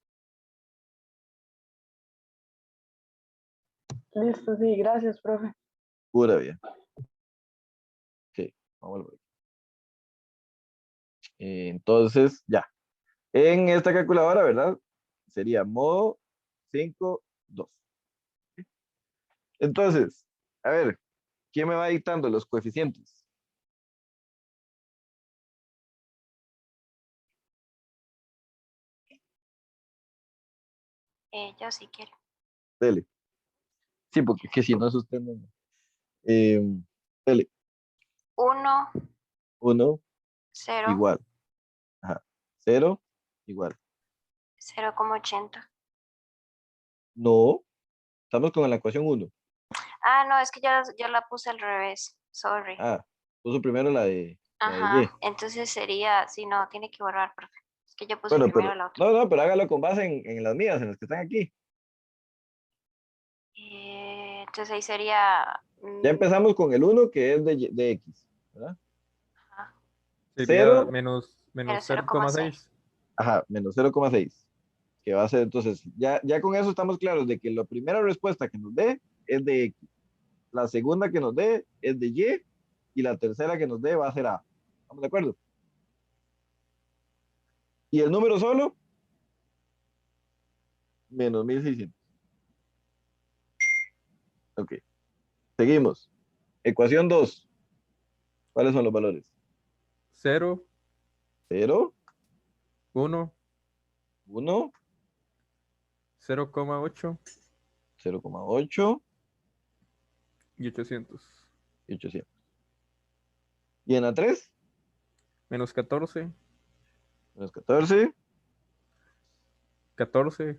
Listo, sí, gracias, profe. Pura vida. Ok, vamos a ver. Entonces, ya. En esta calculadora, ¿verdad? Sería modo 5, 2. Entonces, a ver, ¿quién me va dictando los coeficientes? Yo si quiero. Dele. Sí, porque es que si no es usted, no. Eh, dele. 1, 1 0, igual. Ajá. 0 igual. 0,80. No, estamos con la ecuación 1. Ah, no, es que yo la puse al revés. Sorry. Ah, puso primero la de Ajá, Y. entonces sería, si no, tiene que borrar, profe. Es que yo puse Bueno, primero pero, la otra. no, pero hágalo con base en las mías, en las que están aquí. Entonces ahí sería Ya empezamos con el 1 que es de X, ¿verdad? ajá, Sería 0, menos cero coma seis. 0,6. ajá, menos 0,6. Que va a ser entonces, ya con eso estamos claros de que la primera respuesta que nos dé es de X, la segunda que nos dé es de Y y la tercera que nos dé va a ser A. ¿Estamos de acuerdo? Y el número solo, menos 1600. Ok, seguimos. Ecuación 2. ¿Cuáles son los valores? 0, 0, 1, 1, 0,8 0,8 y 800. y 800. ¿Y en la 3? Menos 14, Menos 14, 14,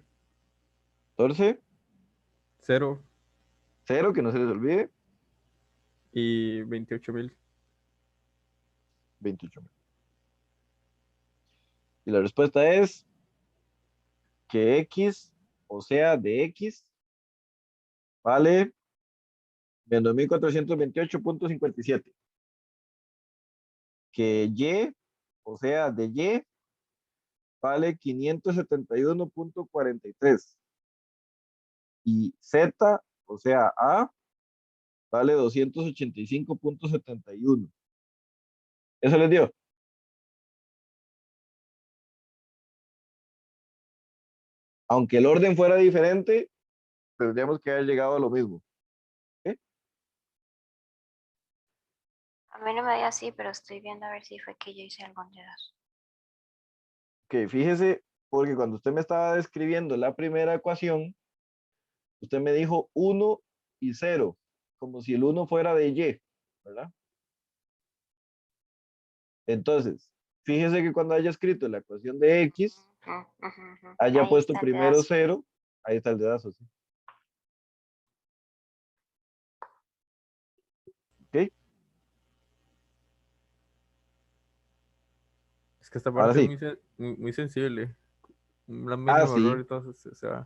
14, 0 0, que no se les olvide, y 28.000. 28,000. Y la respuesta es que X, o sea, de X, vale menos 1428,57. Que Y, o sea, de Y, vale 571,43. Y Z, o sea, A, vale 285,71. ¿Eso les dio? Aunque el orden fuera diferente, tendríamos que haber llegado a lo mismo. ¿Ok? A mí no me dio así, pero estoy viendo a ver si fue que yo hice algún de dos. Ok, fíjese, porque cuando usted me estaba describiendo la primera ecuación, usted me dijo 1 y 0, como si el 1 fuera de Y, ¿verdad? Entonces, fíjese que cuando haya escrito la ecuación de X, Ujú, ujú, ujú. haya Ahí puesto está el primero dedazo. 0, ahí está el dedazo, ¿sí? ¿Ok? Es que esta Ahora parte es sí. muy sensible. Un Ah, mínimo error sí, y todo se va.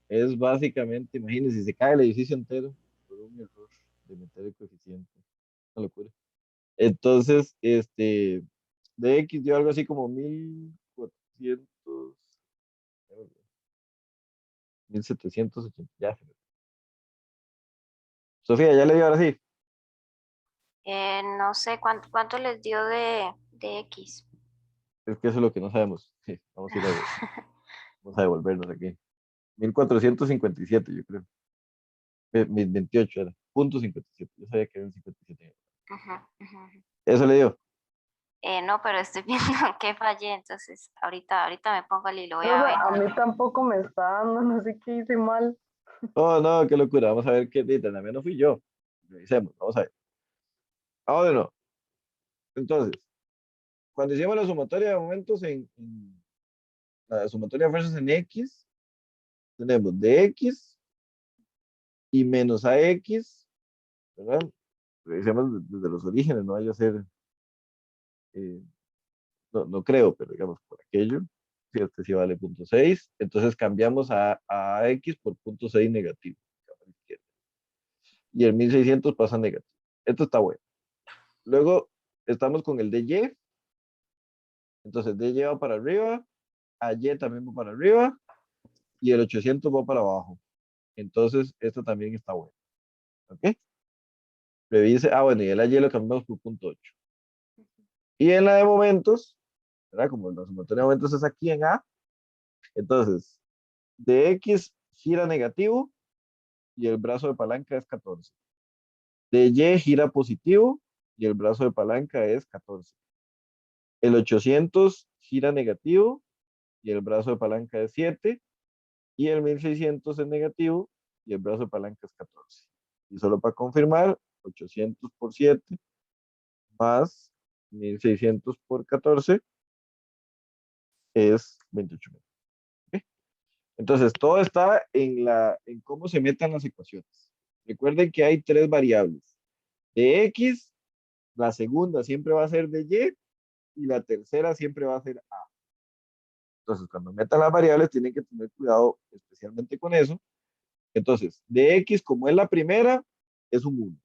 es básicamente, imagínense, si se cae el edificio entero por un error de meter el coeficiente. Una locura. Entonces, de X dio algo así como 1400, 1780, ya. Sofía, ya le dio ahora sí. No sé cuánto les dio de X. Es que eso es lo que no sabemos. Sí, vamos a ir vamos a devolvernos aquí. 1457, yo creo. 28 era. Punto 57. Yo sabía que era un 57. Ujú, ujú, ujú. Eso le dio. No, pero estoy viendo que fallé, entonces ahorita me pongo al hilo, voy No a sé, ver. a mí tampoco me está dando, no sé qué hice mal. Oh, no, qué locura. Vamos a ver qué dita. La mía no fui yo. Revisemos. Vamos a ver. Ahora no. Entonces, cuando hicimos la sumatoria de momentos en la sumatoria de fuerzas en X, tenemos de X y menos AX, ¿verdad? Revisemos desde los orígenes, no vaya a ser, eh, no creo, pero digamos por aquello. Si este sí vale 0,6, entonces cambiamos a AX por 0,6 negativo. Y el 1600 pasa a negativo. Esto está bueno. Luego estamos con el de Y. Entonces de Y va para arriba, a Y también va para arriba y el 800 va para abajo. Entonces esto también está bueno. ¿Ok? Revise. Ah, bueno, y el Y lo cambiamos por 0,8. Y en la de momentos, ¿verdad? Como la sumatoria de momentos es aquí en A, entonces de X gira negativo y el brazo de palanca es 14. De Y gira positivo y el brazo de palanca es 14. El 800 gira negativo y el brazo de palanca es 7. Y el 1600 es negativo y el brazo de palanca es 14. Y solo para confirmar, 800 por 7 más 1600 por 14 es 28,000. ¿Ok? Entonces, todo está en cómo se metan las ecuaciones. Recuerden que hay tres variables. De X, la segunda siempre va a ser de Y y la tercera siempre va a ser A. Entonces, cuando metan las variables, tienen que tener cuidado especialmente con eso. Entonces, de X, como es la primera, es un 1.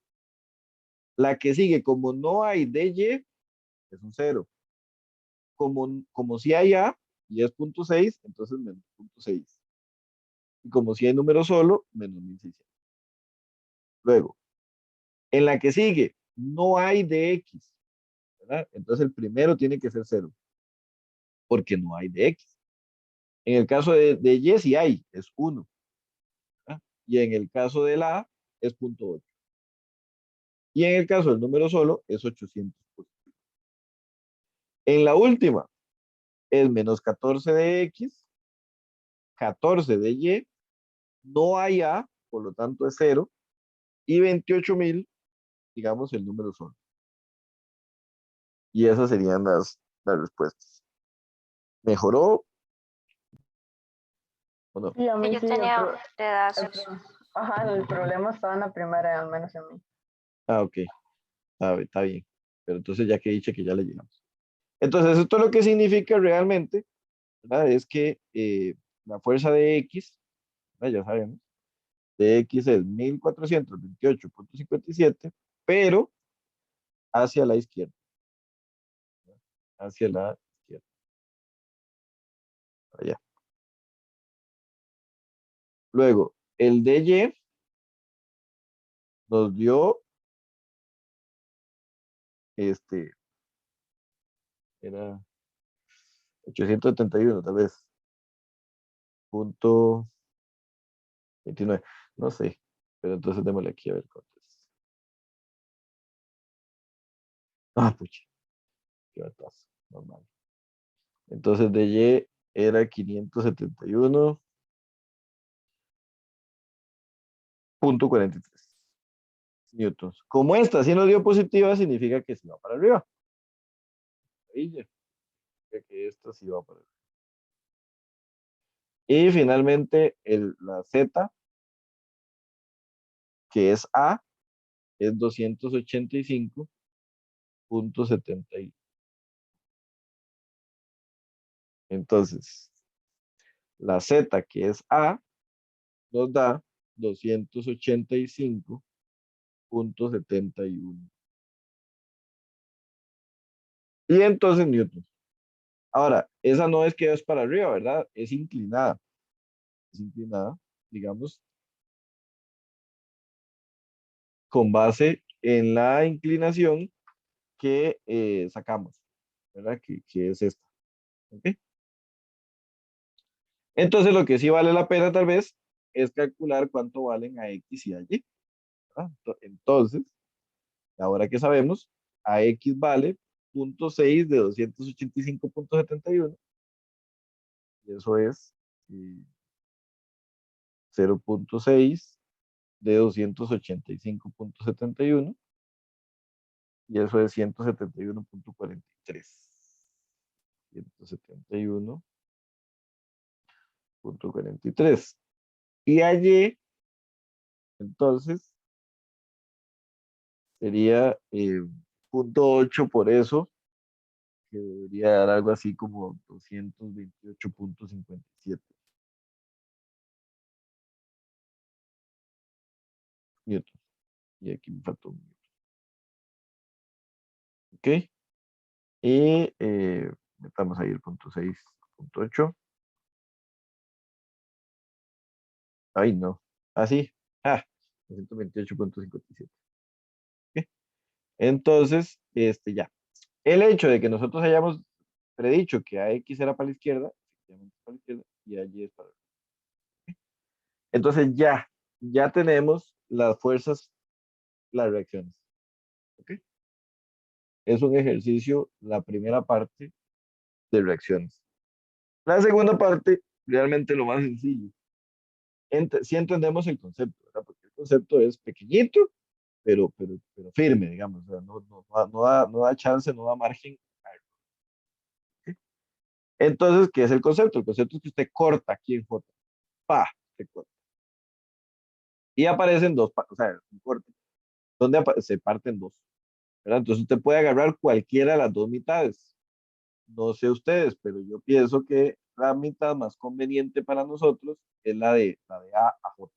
La que sigue, como no hay de Y, es un 0. Como si hay A y es 0,6, entonces menos 0,6. Y como si hay número solo, menos 1600. Luego, en la que sigue, no hay de X, ¿verdad? Entonces el primero tiene que ser 0, porque no hay de X. En el caso de Y sí hay, es 1. ¿Verdad? Y en el caso de la A, es 0.8. Y en el caso del número solo es 800 positivo. En la última es menos 14 de X, 14 de Y, no hay A, por lo tanto es 0, y 28.000, digamos, el número solo. Y esas serían las respuestas. ¿Mejoró o no? Sí, a mí Yo sí, tenía el pedazos. ajá, el problema estaba en la primera, al menos en mí. Ah, ok, está bien. Pero entonces ya que dice que ya le llegamos. Entonces, esto lo que significa realmente, ¿verdad? Es que la fuerza de X, ¿verdad? Ya sabemos, de X es 1428.57, pero hacia la izquierda, ¿verdad? Hacia la izquierda, allá. Luego, el de Y nos dio, era 871, tal vez, punto 29, no sé, pero entonces démosle aquí a ver cuánto es. Ah, pucha, qué batazo, normal. Entonces de Y era 571.43 newtons. Como esta sí nos dio positiva, significa que sí va para arriba. Ahí ya, significa que esta sí va para arriba. Y finalmente la Z, que es A, es 285.70. Entonces, la Z, que es A, nos da 285.71. Y entonces newton. Ahora, esa no es que es para arriba, ¿verdad? Es inclinada. Es inclinada, digamos, con base en la inclinación que sacamos, ¿verdad? Que es esta. ¿Ok? Entonces, lo que sí vale la pena tal vez es calcular cuánto valen a X y a Y, ¿verdad? Entonces, ahora que sabemos, a X vale 0.6 de 285.71 y eso es 0.6 de 285.71 y eso es 171.43. 171.43. Y allí, entonces, sería 0.8 por eso, que debería dar algo así como 228.57 newtons. Y aquí me faltó un newton. ¿Ok? Y metamos ahí el 0.6, 0.8. Ay, no. Así. Ah, 228.57. ¿Ok? Entonces, ya. El hecho de que nosotros hayamos predicho que AX era para la izquierda, efectivamente para la izquierda, y allí es para la izquierda. Entonces ya tenemos las fuerzas, las reacciones. ¿Ok? Es un ejercicio, la primera parte de reacciones. La segunda parte, realmente lo más sencillo. Si entendemos el concepto, ¿verdad? Porque el concepto es pequeñito, pero firme, digamos. O sea, no da chance, no da margen. ¿Ok? Entonces, ¿qué es el concepto? El concepto es que usted corta aquí en J. Pa, se corta. Y aparecen dos, o sea, un corte, donde se parten dos, ¿verdad? Entonces usted puede agarrar cualquiera de las dos mitades. No sé ustedes, pero yo pienso que la mitad más conveniente para nosotros es la de A a J.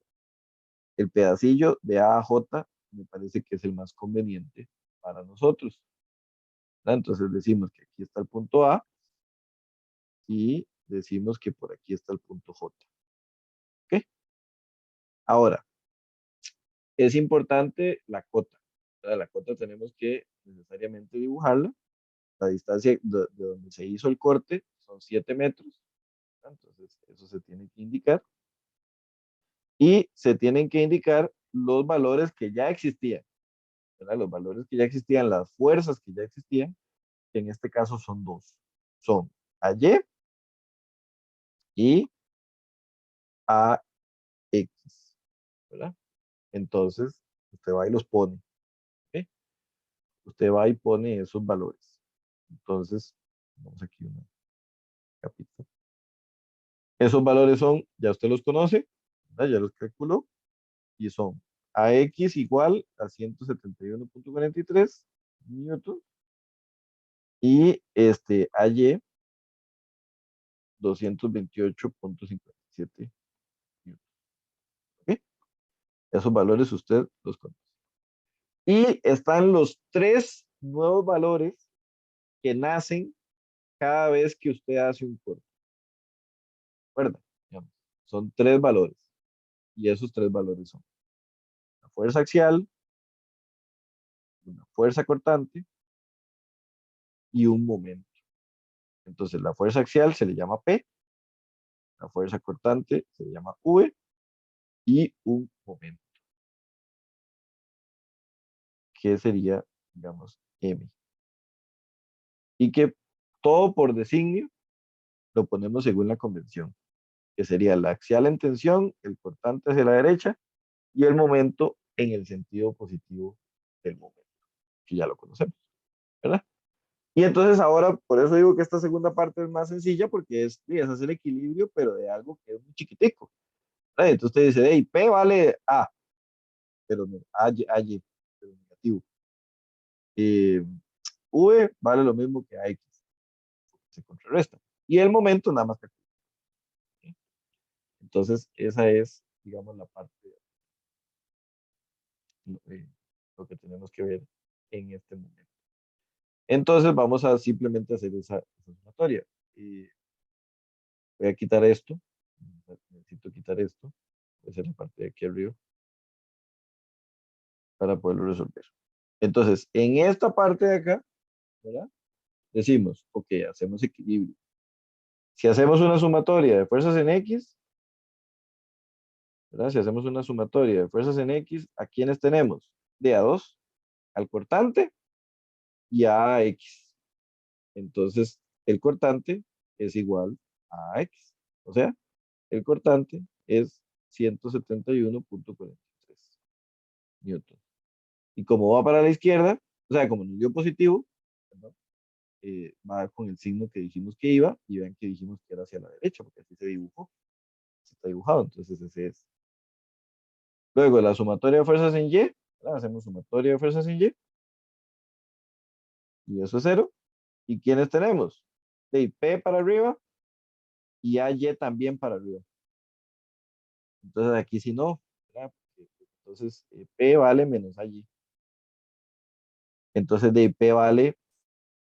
El pedacillo de A a J me parece que es el más conveniente para nosotros, ¿verdad? Entonces decimos que aquí está el punto A y decimos que por aquí está el punto J. ¿Ok? Ahora, es importante la cota. La cota tenemos que necesariamente dibujarla. La distancia de donde se hizo el corte son 7 metros. Entonces, eso se tiene que indicar. Y se tienen que indicar los valores que ya existían, ¿verdad? Los valores que ya existían, las fuerzas que ya existían, que en este caso son dos. Son AY y AX, ¿verdad? Entonces, usted va y los pone, ¿ok? Usted va y pone esos valores. Entonces, vamos aquí una capita. Esos valores son, ya usted los conoce, ¿verdad? Ya los calculó, y son AX igual a 171.43 newton y AY 228.57 newton. ¿Ok? Esos valores usted los conoce. Y están los tres nuevos valores que nacen cada vez que usted hace un corte. ¿Recuerda? Digamos, son tres valores. Y esos tres valores son la fuerza axial, una fuerza cortante y un momento. Entonces, la fuerza axial se le llama P, la fuerza cortante se le llama V y un momento, que sería, digamos, M. Y que todo por designio lo ponemos según la convención, que sería la axial en tensión, el cortante hacia la derecha y el momento en el sentido positivo del momento, que ya lo conocemos, ¿verdad? Y entonces ahora, por eso digo que esta segunda parte es más sencilla, porque es hacer equilibrio, pero de algo que es muy chiquitico, ¿verdad? Entonces usted dice, hey, P vale A, pero no, A, Y, pero negativo. V vale lo mismo que AX, se contrarresta. Y el momento nada más que... ¿sí? Entonces, esa es, digamos, la parte de lo que tenemos que ver en este momento. Entonces, vamos a simplemente hacer esa sumatoria. Y voy a quitar esto. Necesito quitar esto. Voy a hacer la parte de aquí arriba para poderlo resolver. Entonces, en esta parte de acá, ¿verdad? Decimos, ok, hacemos equilibrio. Si hacemos una sumatoria de fuerzas en X, ¿verdad? Si hacemos una sumatoria de fuerzas en X, ¿a quiénes tenemos? De A2, al cortante y a AX. Entonces, el cortante es igual a X. O sea, el cortante es 171.43 newton. Y como va para la izquierda, o sea, como nos dio positivo, ¿verdad? Va con el signo que dijimos que iba, y vean que dijimos que era hacia la derecha, porque así se dibujó. Se está dibujado, entonces ese es. Luego, la sumatoria de fuerzas en Y, ¿verdad? Hacemos sumatoria de fuerzas en y eso es 0. ¿Y quiénes tenemos? De P para arriba y AY también para arriba. Entonces aquí sí no, ¿verdad? Entonces P vale menos AY. Entonces de P vale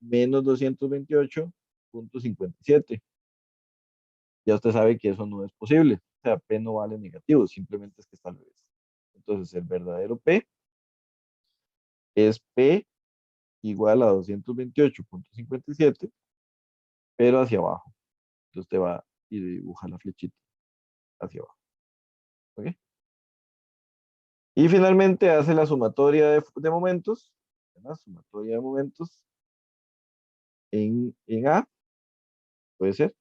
menos 228.57. Ya usted sabe que eso no es posible. O sea, P no vale negativo, simplemente es que está al revés. Entonces el verdadero P es P igual a 228.57, pero hacia abajo. Entonces usted va y dibuja la flechita hacia abajo. ¿Ok? Y finalmente hace la sumatoria de momentos, ¿verdad? Sumatoria de momentos en A, puede ser,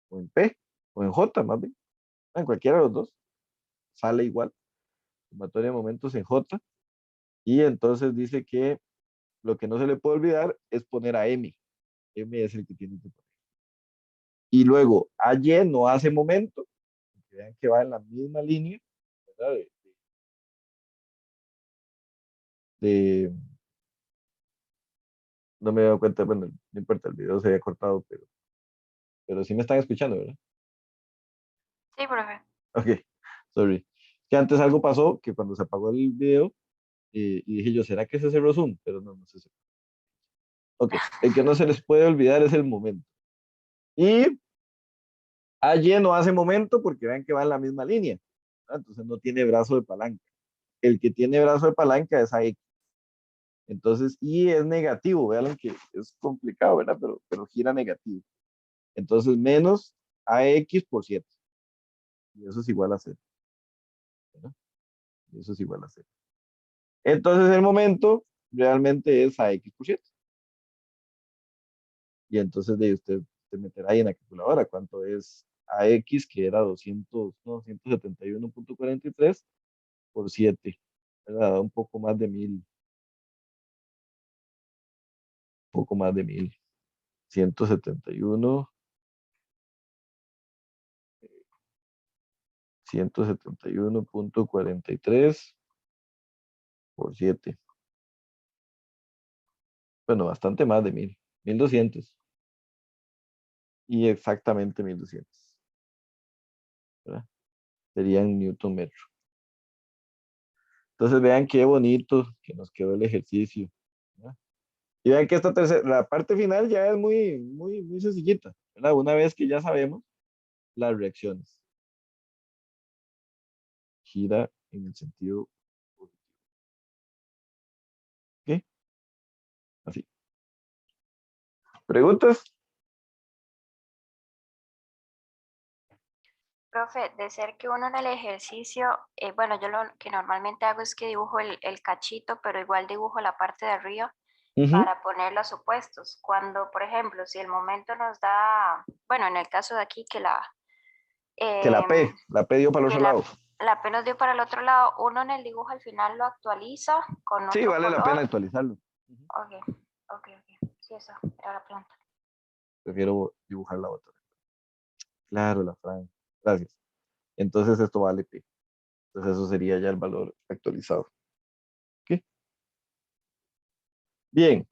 o en P, o en J más bien, en cualquiera de los dos, sale igual. Sumatoria de momentos en J, y entonces dice que lo que no se le puede olvidar es poner a M. M es el que tiene que poner. Y luego AY no hace momento, que vean que va en la misma línea, ¿verdad? No me he dado cuenta, bueno, no importa, el video se había cortado, pero sí me están escuchando, ¿verdad? Sí, profe. Ok, sorry. Que antes algo pasó, que cuando se apagó el video, y dije yo, ¿será que se cerró Zoom? Pero no, no se cerró. Ok, el que no se les puede olvidar es el momento. Y AY no hace momento porque vean que va en la misma línea, ¿verdad? Entonces no tiene brazo de palanca. El que tiene brazo de palanca es AX. Entonces, Y es negativo, vean que es complicado, ¿verdad? Pero gira negativo. Entonces, menos AX por 7. Y eso es igual a 0. ¿Verdad? Y eso es igual a 0. Entonces el momento realmente es AX por 7. Y entonces de ahí usted meterá ahí en la calculadora cuánto es AX, que era 200, no, 171.43 por 7. ¿Verdad? Un poco más de 1000. Un poco más de 1000. 171. 171.43 por 7. Bueno, bastante más de 1000. 1200. Y exactamente 1200. ¿Verdad? Serían Newton metro. Entonces vean qué bonito que nos quedó el ejercicio. ¿Verdad? Y vean que la parte final ya es muy, muy, muy sencillita. ¿Verdad? Una vez que ya sabemos las reacciones. Gira en el sentido positivo. ¿Ok? Así. ¿Preguntas? Profe, de ser que uno en el ejercicio, bueno, yo lo que normalmente hago es que dibujo el cachito, pero igual dibujo la parte de arriba Ujú. para poner los opuestos. Cuando, por ejemplo, si el momento nos da, bueno, en el caso de aquí que Que em, la P dio para el que otro lado. la P nos dio para el otro lado, uno en el dibujo al final lo actualiza con Sí, otro vale la pena color. actualizarlo. Ujú. Ok, ok. Sí, eso era la pregunta. Prefiero dibujar la otra. Claro, la franja. Gracias. Entonces esto vale P. Entonces eso sería ya el valor actualizado. ¿Ok? Bien.